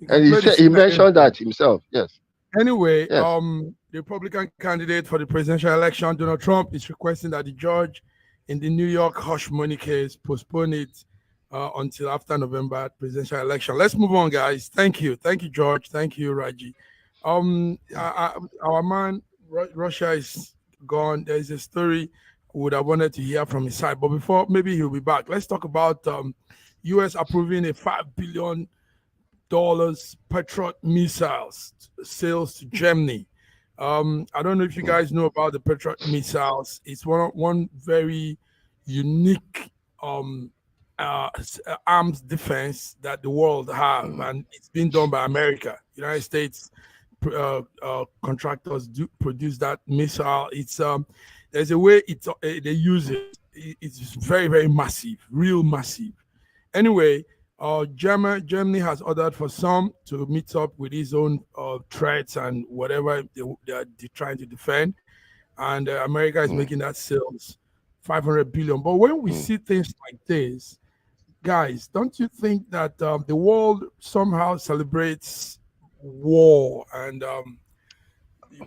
[SPEAKER 3] And he mentioned that himself. Yes.
[SPEAKER 2] Anyway, the Republican candidate for the presidential election, Donald Trump, is requesting that the judge in the New York hush money case postpone it until after November presidential election. Let's move on, guys. Thank you, George. Thank you, Raji. Our man, Russia is gone. There is a story would have wanted to hear from his side. But before, maybe he'll be back. Let's talk about U.S. approving a $5 billion Patriot missiles sales to Germany. I don't know if you guys know about the Patriot missiles. It's one very unique arms defense that the world have, and it's been done by America. United States contractors do produce that missile. It's there's a way they use it. It's very, very massive, real massive. Anyway, Germany has ordered for some to meet up with his own threats and whatever they're trying to defend, and America is making that sales $500 billion. But when we see things like this, guys, don't you think that the world somehow celebrates war and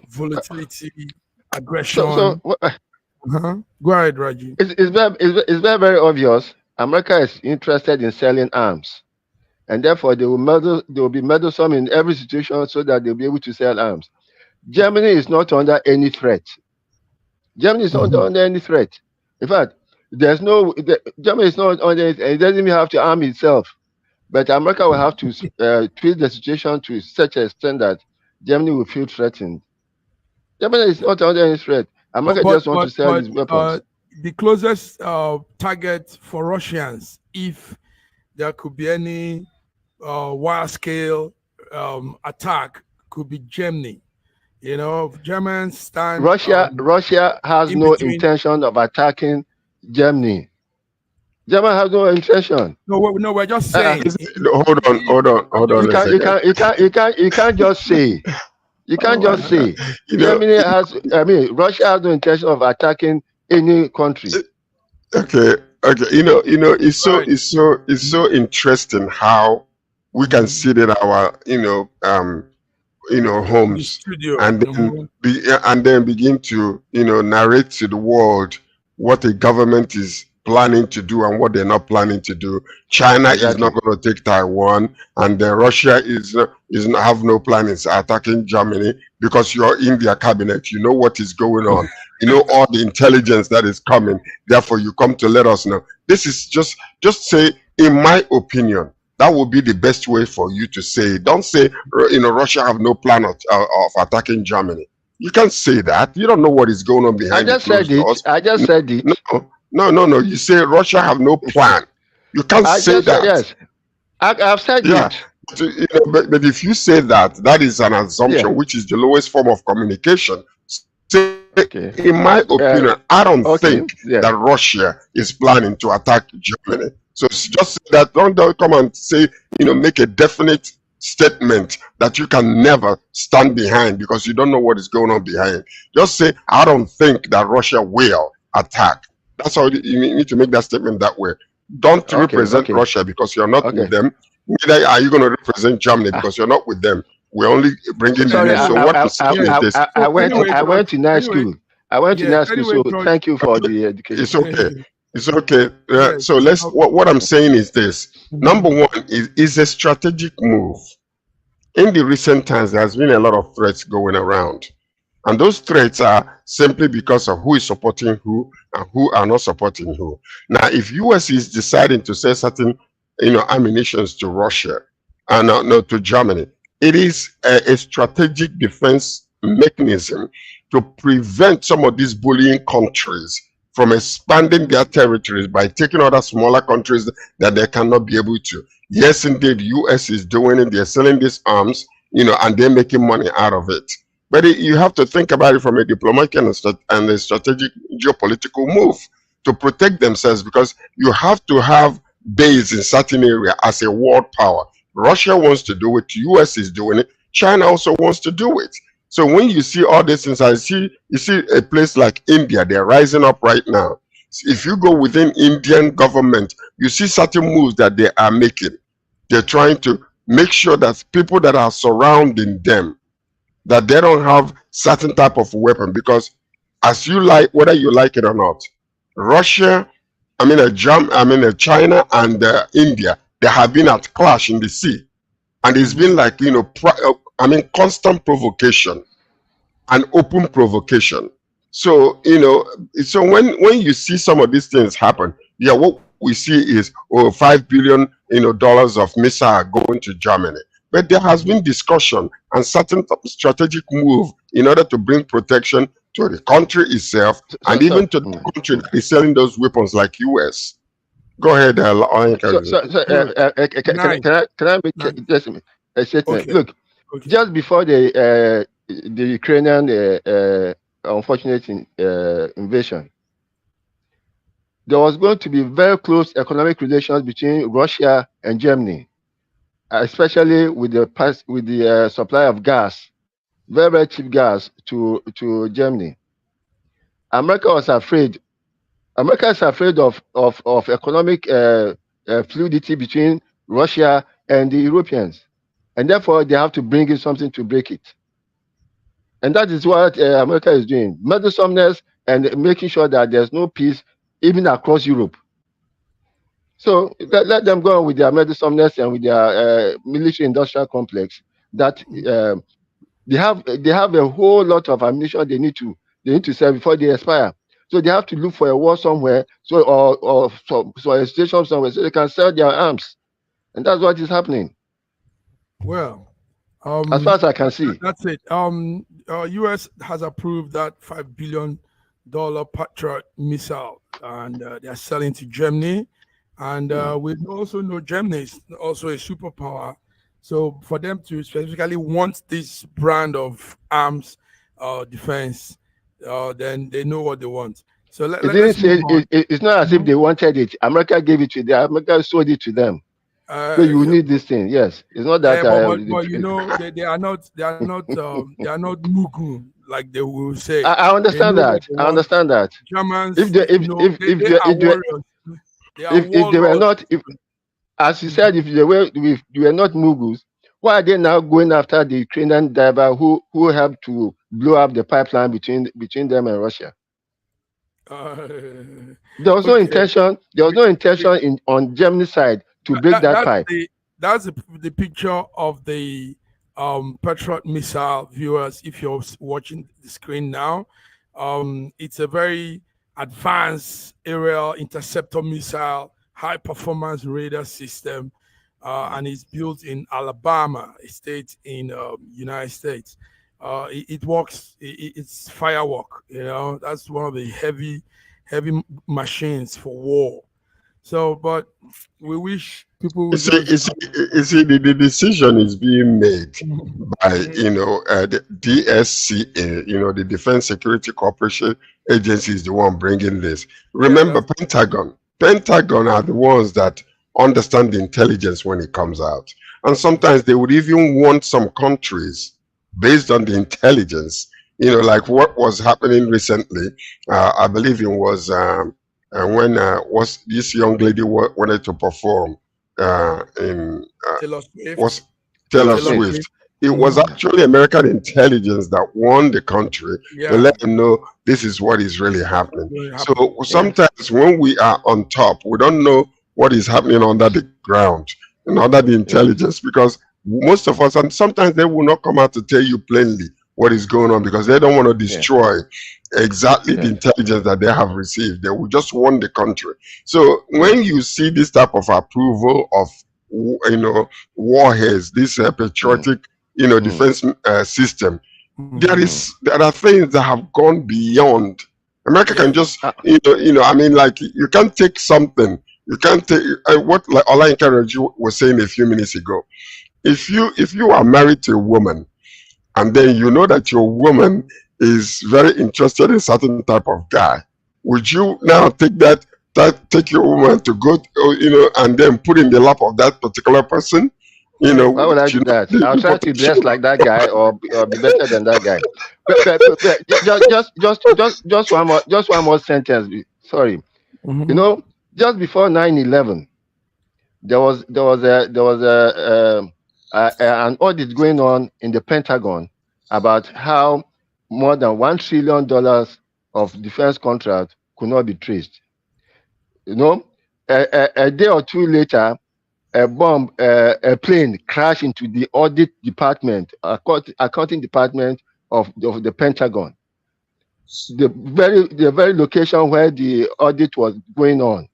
[SPEAKER 2] volatility, aggression?
[SPEAKER 3] Go
[SPEAKER 2] ahead, Raji.
[SPEAKER 3] It's very, very obvious. America is interested in selling arms, and therefore they will be meddlesome in every situation so that they'll be able to sell arms. Germany is not under any threat. Germany is not under any threat. In fact, Germany is not under it. It doesn't even have to arm itself. But America will have to twist the situation to such an extent that Germany will feel threatened. Germany is not under any threat. America just wants to sell its weapons.
[SPEAKER 2] The closest target for Russians, if there could be any wide-scale attack, could be Germany. You know, Germans stand.
[SPEAKER 3] Russia has no intention of attacking Germany. Germany has no intention.
[SPEAKER 2] No, we're just saying.
[SPEAKER 4] Hold on.
[SPEAKER 3] You can't just say. You can't just say. Russia has no intention of attacking any country.
[SPEAKER 4] Okay. It's so interesting how we can sit in our homes and then begin to narrate to the world what a government is planning to do and what they're not planning to do. China is not going to take Taiwan, and Russia is have no plans attacking Germany because you're in their cabinet. You know what is going on. You know all the intelligence that is coming. Therefore, you come to let us know. This is just say, in my opinion, that would be the best way for you to say it. Don't say, Russia have no plan of attacking Germany. You can't say that. You don't know what is going on behind.
[SPEAKER 3] I just said it.
[SPEAKER 4] No. You say Russia have no plan. You can't say that.
[SPEAKER 3] Yes, I've said it.
[SPEAKER 4] But if you say that, that is an assumption, which is the lowest form of communication. In my opinion, I don't think that Russia is planning to attack Germany. So just say that. Don't come and say, make a definite statement that you can never stand behind because you don't know what is going on behind. Just say, I don't think that Russia will attack. That's how you need to make that statement that way. Don't represent Russia because you're not with them. Neither are you going to represent Germany because you're not with them. We're only bringing the news. So what to say is this.
[SPEAKER 3] I went to night school. So thank you for the education.
[SPEAKER 4] It's okay. It's okay. So what I'm saying is this. Number one is a strategic move. In the recent times, there has been a lot of threats going around. And those threats are simply because of who is supporting who and who are not supporting who. Now, if US is deciding to sell certain, ammunitions to Russia and no to Germany, it is a strategic defense mechanism to prevent some of these bullying countries from expanding their territories by taking other smaller countries that they cannot be able to. Yes, indeed, US is doing it. They're selling these arms, and they're making money out of it. But you have to think about it from a diplomatic and a strategic geopolitical move to protect themselves, because you have to have base in certain area as a world power. Russia wants to do it. US is doing it. China also wants to do it. So when you see all these things, you see a place like India, they're rising up right now. If you go within Indian government, you see certain moves that they are making. They're trying to make sure that people that are surrounding them, that they don't have certain type of weapon, because whether you like it or not, China and India, they have been at clash in the sea, and it's been like constant provocation and open provocation. So, so when you see some of these things happen, yeah, what we see is, $5 billion, dollars of missile going to Germany. But there has been discussion and certain strategic move in order to bring protection to the country itself and even to the country that is selling those weapons like US. Go ahead,
[SPEAKER 3] can I make just a statement?
[SPEAKER 2] Okay.
[SPEAKER 3] Look,
[SPEAKER 2] Okay.
[SPEAKER 3] just before the Ukrainian unfortunate invasion, there was going to be very close economic relations between Russia and Germany, especially with the supply of gas, very very cheap gas to Germany. America was afraid. America is afraid of economic fluidity between Russia and the Europeans, and therefore they have to bring in something to break it. And that is what America is doing: meddlesomeness and making sure that there's no peace even across Europe. So let them go on with their meddlesomeness and with their military-industrial complex. That they have a whole lot of ammunition they need to sell before they expire. So they have to look for a war somewhere, or a station somewhere, so they can sell their arms, and that's what is happening.
[SPEAKER 2] Well,
[SPEAKER 3] as far as I can see,
[SPEAKER 2] that's it. U.S. has approved that $5 billion Patriot missile, and they are selling to Germany. And we also know Germany is also a superpower. So for them to specifically want this brand of arms defense, then they know what they want. So let's move on.
[SPEAKER 3] It's not as if they wanted it. America gave it to them. America sold it to them. So you need this thing. Yes, it's not that.
[SPEAKER 2] But they are not. They are not. They are not Mugu like they will say.
[SPEAKER 3] I understand that. I understand that.
[SPEAKER 2] Germans,
[SPEAKER 3] if they were not, as you said, if they were not Mughals, why are they now going after the Ukrainian driver who helped to blow up the pipeline between them and Russia? There was no intention. There was no intention on Germany's side to break that pipe.
[SPEAKER 2] That's the picture of the Patriot missile, viewers. If you're watching the screen now, it's a very advanced aerial interceptor missile, high performance radar system, and it's built in Alabama, a state in United States. It works. It's firework. That's one of the heavy machines for war. So, but we wish people would
[SPEAKER 4] the decision is being made by the DSCA, the Defense Security Cooperation Agency is the one bringing this. Remember, Pentagon are the ones that understand the intelligence when it comes out, and sometimes they would even want some countries based on the intelligence, like what was happening recently. I believe it was when was this young lady wanted to perform Taylor Swift. It was actually American intelligence that warned the country to let them know this is what is really happening. So sometimes when we are on top, we don't know what is happening under the ground and under the intelligence, because most of us, and sometimes they will not come out to tell you plainly what is going on, because they don't want to destroy exactly the intelligence that they have received. They will just warn the country. So when you see this type of approval of warheads, this patriotic defense system, there are things that have gone beyond. America can just I mean, like, you can't take something. You can't take what, like Olain Kareji was saying a few minutes ago. If you are married to a woman, and then you know that your woman is very interested in certain type of guy, would you now take your woman to go, and then put in the lap of that particular person?
[SPEAKER 3] Why would I do that? I'll try to dress like that guy or be better than that guy. But just one more sentence. Sorry, just before 9/11, there was an audit going on in the Pentagon about how more than $1 trillion of defense contracts could not be traced. A day or two later, a plane crashed into the audit department, accounting department of the Pentagon. the very location where the audit was going on,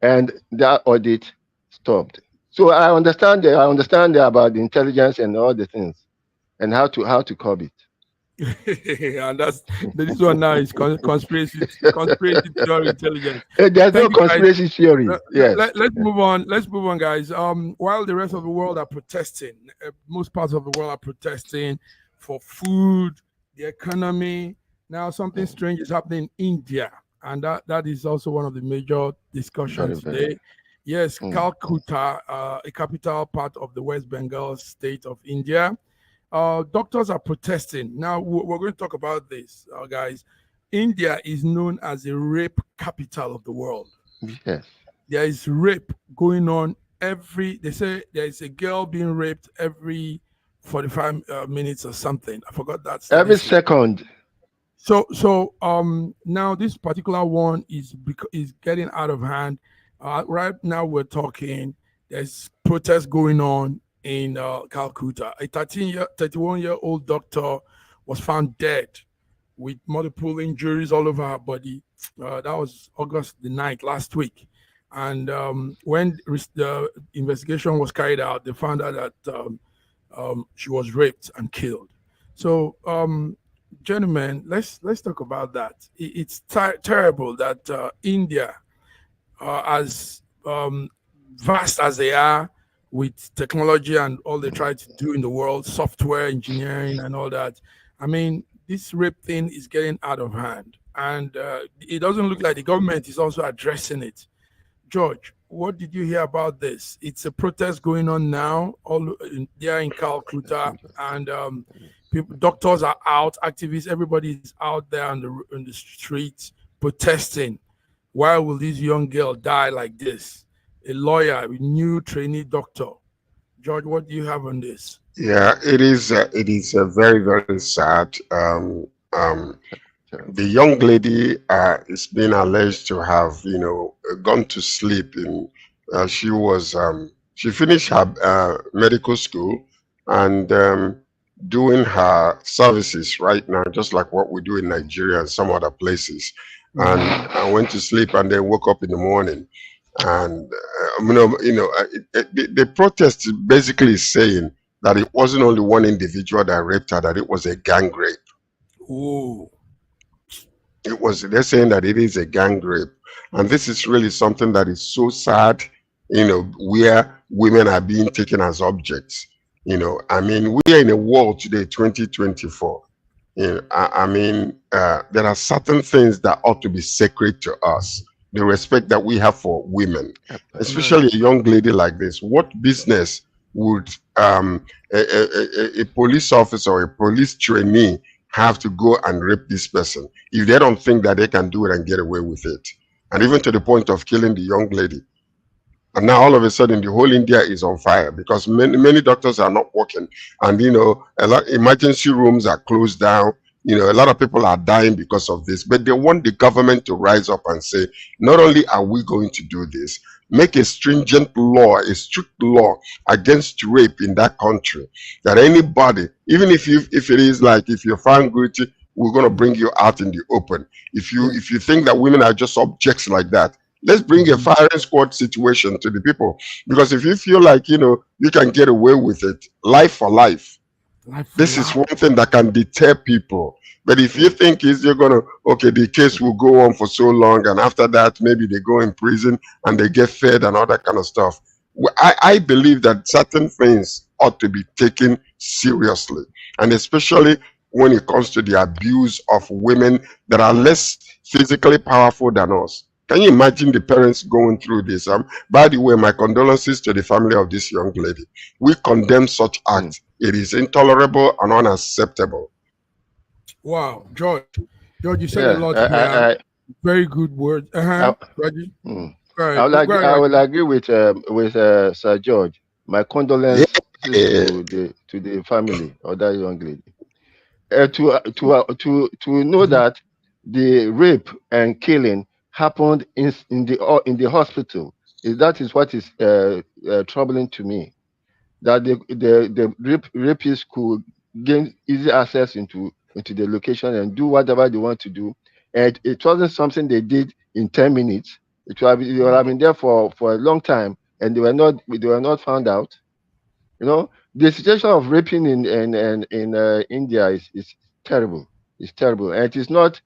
[SPEAKER 3] and that audit stopped. So I understand about the intelligence and all the things, and how to curb it.
[SPEAKER 2] And this one now is conspiracy theory intelligence.
[SPEAKER 3] There's no
[SPEAKER 2] Thank you, guys.
[SPEAKER 3] conspiracy theory. Yes.
[SPEAKER 2] Let's move on. Let's move on, guys. While the rest of the world are protesting, most parts of the world are protesting for food, the economy. Now, something strange is happening in India, and that is also one of the major discussions today. Yes, Calcutta, a capital part of the West Bengal state of India. Doctors are protesting. Now, we're going to talk about this, guys. India is known as a rape capital of the world.
[SPEAKER 3] Yes.
[SPEAKER 2] There is rape going on they say there is a girl being raped every 45 minutes or something. I forgot that.
[SPEAKER 3] Every second.
[SPEAKER 2] So now this particular one is getting out of hand. Right now we're talking, there's protests going on in Calcutta. A 31-year-old doctor was found dead with multiple injuries all over her body. That was August the 9th, last week. And when the investigation was carried out, they found out that she was raped and killed. So, gentlemen, let's talk about that. It's terrible that India, as vast as they are with technology and all they try to do in the world, software engineering and all that. I mean, this rape thing is getting out of hand, and it doesn't look like the government is also addressing it. George, what did you hear about this? It's a protest going on now, there in Calcutta, and doctors are out, activists, everybody is out there on the streets protesting. Why will this young girl die like this? A lawyer, a new trainee doctor. George, what do you have on this?
[SPEAKER 4] Yeah, it is very, very sad. The young lady is being alleged to have, gone to sleep she finished her medical school and doing her services right now, just like what we do in Nigeria and some other places. And I went to sleep and then woke up in the morning. And the protest basically is saying that it wasn't only one individual that raped her, that it was a gang rape.
[SPEAKER 2] Ooh.
[SPEAKER 4] They're saying that it is a gang rape. And this is really something that is so sad, where women are being taken as objects. I mean, we are in a world today, 2024. There are certain things that ought to be sacred to us. The respect that we have for women, especially a young lady like this. What business would a police officer or a police trainee have to go and rape this person if they don't think that they can do it and get away with it? And even to the point of killing the young lady. And now all of a sudden the whole India is on fire because many doctors are not working, and a lot emergency rooms are closed down. A lot of people are dying because of this, but they want the government to rise up and say, not only are we going to do this, make a stringent law, a strict law against rape in that country, that anybody, even if it is like, if you're found guilty, we're going to bring you out in the open. If you think that women are just objects like that, let's bring a firing squad situation to the people. Because if you feel like, you can get away with it, life for life. This is one thing that can deter people. But if you think the case will go on for so long, and after that, maybe they go in prison and they get fed and all that kind of stuff. I believe that certain things ought to be taken seriously. And especially when it comes to the abuse of women that are less physically powerful than us. Can you imagine the parents going through this? By the way, my condolences to the family of this young lady. We condemn such acts. It is intolerable and unacceptable.
[SPEAKER 2] Wow, George, you said a lot here. Very good words. Reggie?
[SPEAKER 3] I will agree with Sir George. My condolences to the family of that young lady. To know that the rape and killing happened in the hospital, that is what is troubling to me. That the rapist could gain easy access into into the location and do whatever they want to do. And it wasn't something they did in 10 minutes. They would have been there for a long time, and they were not found out. You know, the situation of raping in India is terrible. It's terrible, and it is not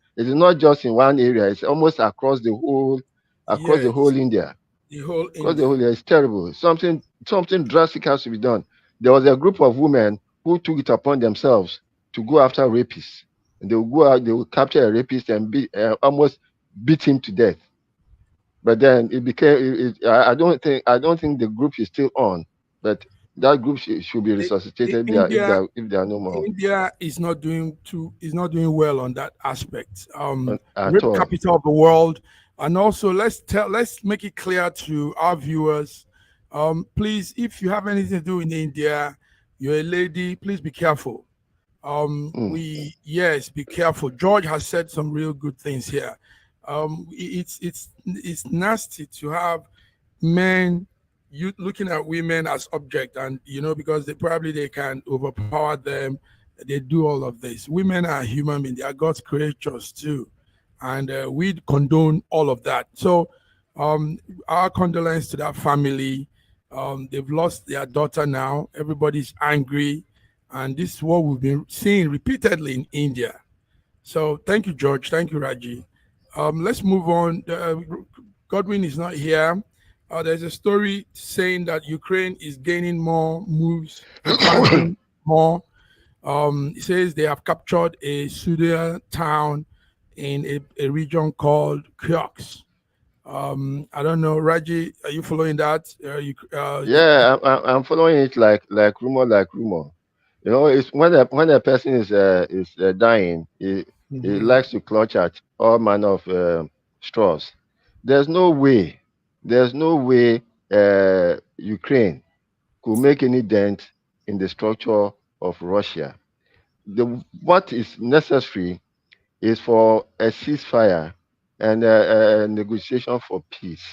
[SPEAKER 3] just in one area. It's almost across the whole
[SPEAKER 2] Yes,
[SPEAKER 3] India.
[SPEAKER 2] the whole
[SPEAKER 3] Across the whole
[SPEAKER 2] India.
[SPEAKER 3] India, it's terrible. Something drastic has to be done. There was a group of women who took it upon themselves to go after rapists, and they will go out. They will capture a rapist and almost beat him to death. But then it became. I don't think the group is still on, but that group should be resuscitated
[SPEAKER 2] India
[SPEAKER 3] if they are no more
[SPEAKER 2] India is not doing well on that aspect.
[SPEAKER 3] at
[SPEAKER 2] Rape
[SPEAKER 3] all.
[SPEAKER 2] capital of the world, and also let's make it clear to our viewers. Please, if you have anything to do in India, you're a lady. Please be careful.
[SPEAKER 3] Mm.
[SPEAKER 2] Yes, be careful. George has said some real good things here. It's nasty to have men you looking at women as object, and because they can overpower them. They do all of this. Women are human beings. They are God's creatures too, and we condone all of that. So our condolence to that family. They've lost their daughter now. Everybody's angry, and this is what we've been seeing repeatedly in India. So thank you, George. Thank you, Raji. Let's move on. Godwin is not here. There's a story saying that Ukraine is gaining more moves, advancing more. It says they have captured a Sudzha town in a region called Kursk. I don't know, Raji, are you following that?
[SPEAKER 3] Yeah, I'm following it like rumor. It's when a person is dying, he
[SPEAKER 2] Mhm.
[SPEAKER 3] likes to clutch at all manner of straws. There's no way, there's no way Ukraine could make any dent in the structure of Russia. What is necessary is for a ceasefire and a negotiation for peace.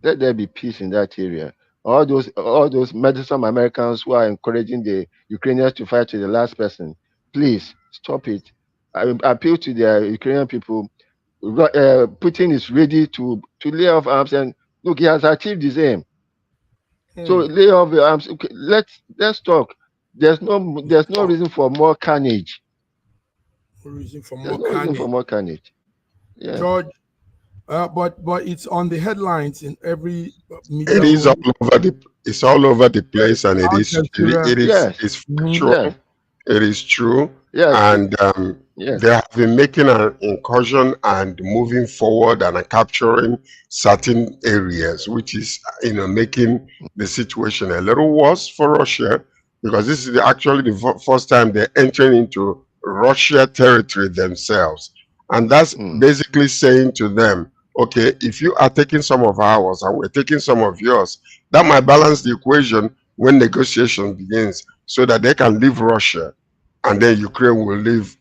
[SPEAKER 3] Let there be peace in that area. All those meddlesome Americans who are encouraging the Ukrainians to fight to the last person, please stop it. I appeal to the Ukrainian people. Putin is ready to lay off arms, and look, he has achieved his aim. So
[SPEAKER 2] Hmm.
[SPEAKER 3] lay off the arms. Okay, let's talk. There's no
[SPEAKER 2] Talk.
[SPEAKER 3] reason for more carnage.
[SPEAKER 2] Reason for
[SPEAKER 3] There's
[SPEAKER 2] more
[SPEAKER 3] no reason for
[SPEAKER 2] carnage.
[SPEAKER 3] more carnage. Yeah.
[SPEAKER 2] George, but it's on the headlines in every
[SPEAKER 4] It
[SPEAKER 2] media
[SPEAKER 4] is
[SPEAKER 2] room.
[SPEAKER 4] all over the
[SPEAKER 2] Yes,
[SPEAKER 4] place, and it
[SPEAKER 2] Al
[SPEAKER 4] is it,
[SPEAKER 2] Jazeera.
[SPEAKER 4] it is
[SPEAKER 3] Yes.
[SPEAKER 4] it's
[SPEAKER 2] Mhm.
[SPEAKER 4] factual.
[SPEAKER 3] Yes.
[SPEAKER 4] It is true,
[SPEAKER 3] Yes.
[SPEAKER 4] and
[SPEAKER 3] Yes.
[SPEAKER 4] they have been making an incursion and moving forward and capturing certain areas, which is making the situation a little worse for Russia, because this is actually the first time they're entering into Russia territory themselves, and that's
[SPEAKER 3] Mm.
[SPEAKER 4] basically saying to them, okay, if you are taking some of ours and we're taking some of yours, that might balance the equation when negotiation begins, so that they can leave Russia, and then Ukraine will leave.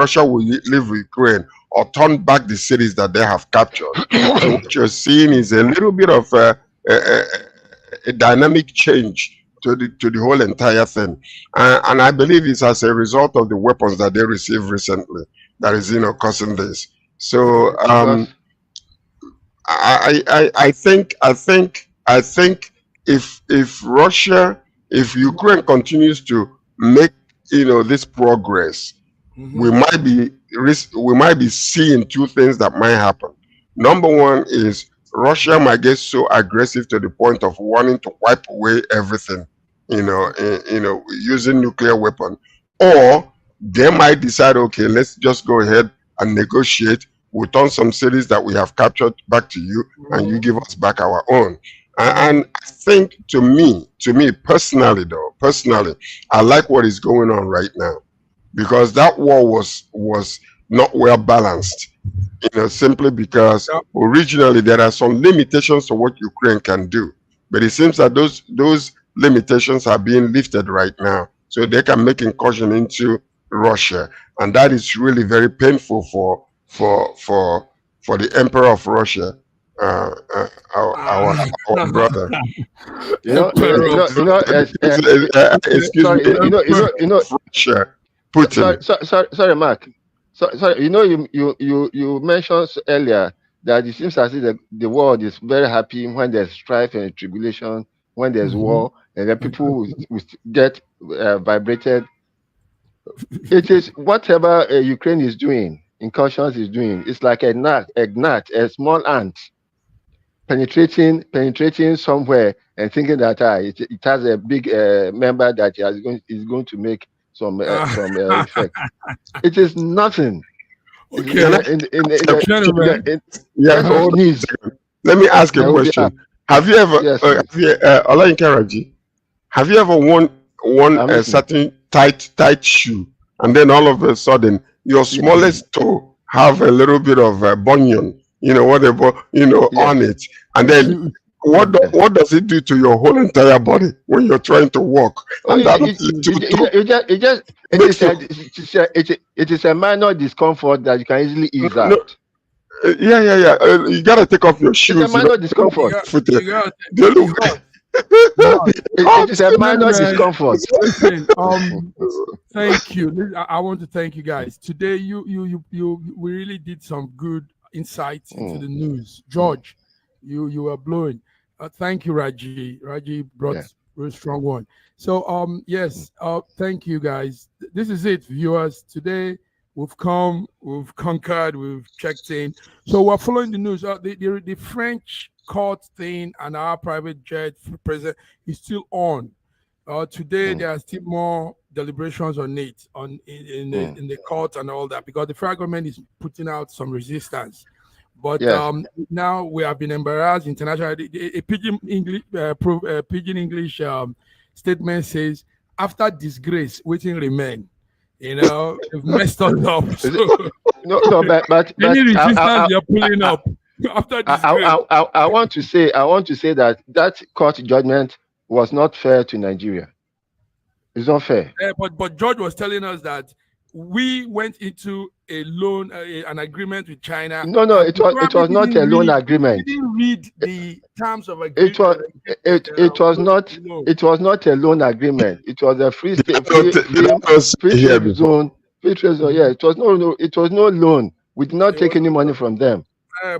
[SPEAKER 4] Russia will leave Ukraine or turn back the cities that they have captured. So what you're seeing is a little bit of a dynamic change to the whole entire thing, and I believe it's as a result of the weapons that they received recently that is causing this. So
[SPEAKER 3] Because
[SPEAKER 4] I think if Ukraine continues to make this progress, we
[SPEAKER 2] Mhm.
[SPEAKER 4] might be seeing two things that might happen. Number one is Russia might get so aggressive to the point of wanting to wipe away everything, using nuclear weapon, or they might decide, okay, let's just go ahead and negotiate. We'll turn some cities that we have captured back to you, and you
[SPEAKER 2] Mhm.
[SPEAKER 4] give us back our own.
[SPEAKER 2] Mhm.
[SPEAKER 4] And I think, to me personally, I like what is going on right now, because that war was not well balanced, simply because
[SPEAKER 2] Yeah.
[SPEAKER 4] originally there are some limitations to what Ukraine can do, but it seems that those limitations are being lifted right now, so they can make incursion into Russia, and that is really very painful for the Emperor of Russia, uh, uh, our,
[SPEAKER 2] Ah.
[SPEAKER 4] our brother.
[SPEAKER 3] you know, you,
[SPEAKER 2] Emperor
[SPEAKER 3] you
[SPEAKER 2] of
[SPEAKER 3] know, you know, as
[SPEAKER 4] Excuse me,
[SPEAKER 3] sorry,
[SPEAKER 2] Russia.
[SPEAKER 3] you know,
[SPEAKER 4] Emperor of Russia. Putin.
[SPEAKER 3] Sorry, Mark. Sorry, you mentioned earlier that it seems as if the world is very happy when there's strife and tribulation, when there's war, and then people will get vibrated. It is whatever Ukraine is doing, incursions is doing. It's like a gnat, a small ant penetrating somewhere and thinking that it has a big member that is going to make some effect. It is nothing.
[SPEAKER 2] Okay.
[SPEAKER 4] Let me ask you a question. Have you ever, have you ever worn a certain tight shoe, and then all of a sudden your smallest toe have a little bit of bunion, whatever, on it, and then what does it do to your whole entire body when you're trying to walk?
[SPEAKER 3] It is a minor discomfort that you can easily ease out.
[SPEAKER 4] You gotta take off your shoes.
[SPEAKER 3] It's a minor discomfort. It is a minor discomfort.
[SPEAKER 2] Listen, thank you. I want to thank you guys. Today, we really did some good insights into the news. George, you were blowing. Thank you, Raji. Raji brought a very strong one. So, yes, thank you guys. This is it, viewers. Today, we've come, we've conquered, we've checked in. So we're following the news. The French court thing and our private jet president is still on. Today there are still more deliberations on it in the court and all that, because the federal government is putting out some resistance. But now we have been embarrassed internationally. A pidgin English statement says, after disgrace, waiting remain. They've messed us up.
[SPEAKER 3] But
[SPEAKER 2] any resistance you're pulling up.
[SPEAKER 3] I want to say that court judgment was not fair to Nigeria. It's not fair.
[SPEAKER 2] But George was telling us that we went into an agreement with China.
[SPEAKER 3] No, it was not a loan agreement.
[SPEAKER 2] We didn't read the terms of agreement.
[SPEAKER 3] It was not a loan agreement. It was a free trade zone. Yeah, it was no loan. We did not take any money from them.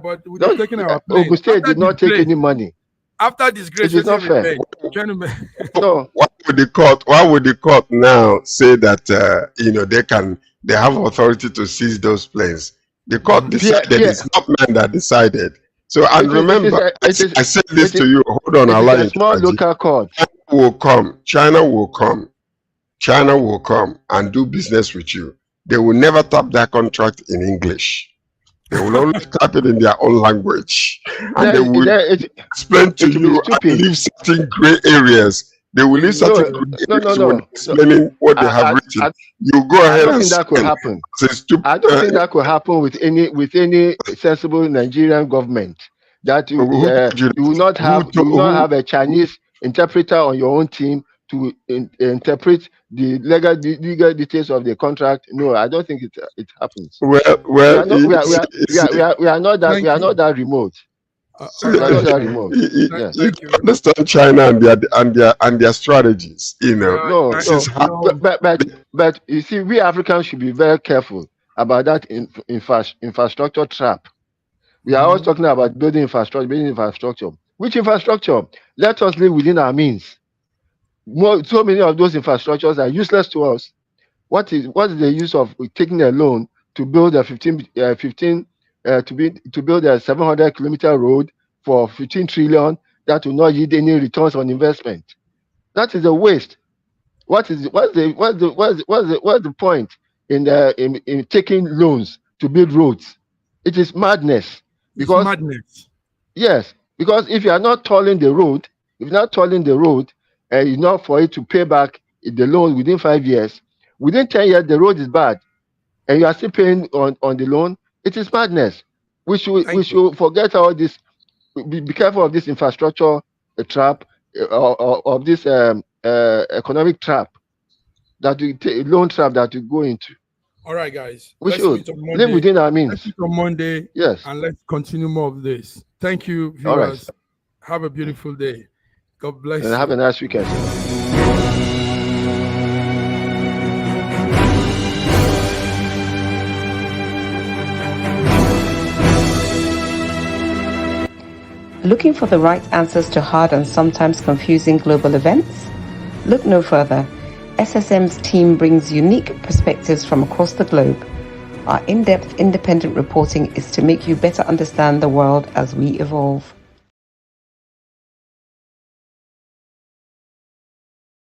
[SPEAKER 2] But we did taking our plane.
[SPEAKER 3] Ogun State did not take any money.
[SPEAKER 2] After disgrace,
[SPEAKER 3] it is not fair.
[SPEAKER 2] Gentlemen.
[SPEAKER 3] No.
[SPEAKER 4] Why would the court now say that they have authority to seize those planes? The court decided. It's not men that decided. So remember, I said this to you. Hold on,
[SPEAKER 3] I'll a small local court.
[SPEAKER 4] China will come and do business with you. They will never tap that contract in English. They will only tap it in their own language, and they will explain to you and leave certain gray areas. They will leave certain gray areas when explaining what they have written. You go ahead and
[SPEAKER 3] that could happen. I don't think that could happen with any sensible Nigerian government. That you will not have a Chinese interpreter on your own team to interpret the legal details of the contract. No, I don't think it happens. We are not that remote.
[SPEAKER 4] You understand China and their strategies,
[SPEAKER 3] But you see, we Africans should be very careful about that infrastructure trap. We are always talking about building infrastructure. Which infrastructure? Let us live within our means. So many of those infrastructures are useless to us. What is the use of taking a loan to build a 700-kilometer road for 15 trillion that will not yield any returns on investment? That is a waste. What's the point in taking loans to build roads? It is madness. Because yes, because if you are not tolling the road, enough for it to pay back the loan within 5 years, within 10 years the road is bad, and you are still paying on the loan, it is madness. We should forget all this. Be careful of this infrastructure trap, of this economic trap, loan trap that we go into.
[SPEAKER 2] All right, guys.
[SPEAKER 3] We should live within our means.
[SPEAKER 2] Let's meet on Monday.
[SPEAKER 3] Yes.
[SPEAKER 2] And let's continue more of this. Thank you, viewers.
[SPEAKER 3] All right.
[SPEAKER 2] Have a beautiful day. God bless you.
[SPEAKER 3] And have a nice weekend.
[SPEAKER 1] Looking for the right answers to hard and sometimes confusing global events? Look no further. SSM's team brings unique perspectives from across the globe. Our in-depth independent reporting is to make you better understand the world as we evolve.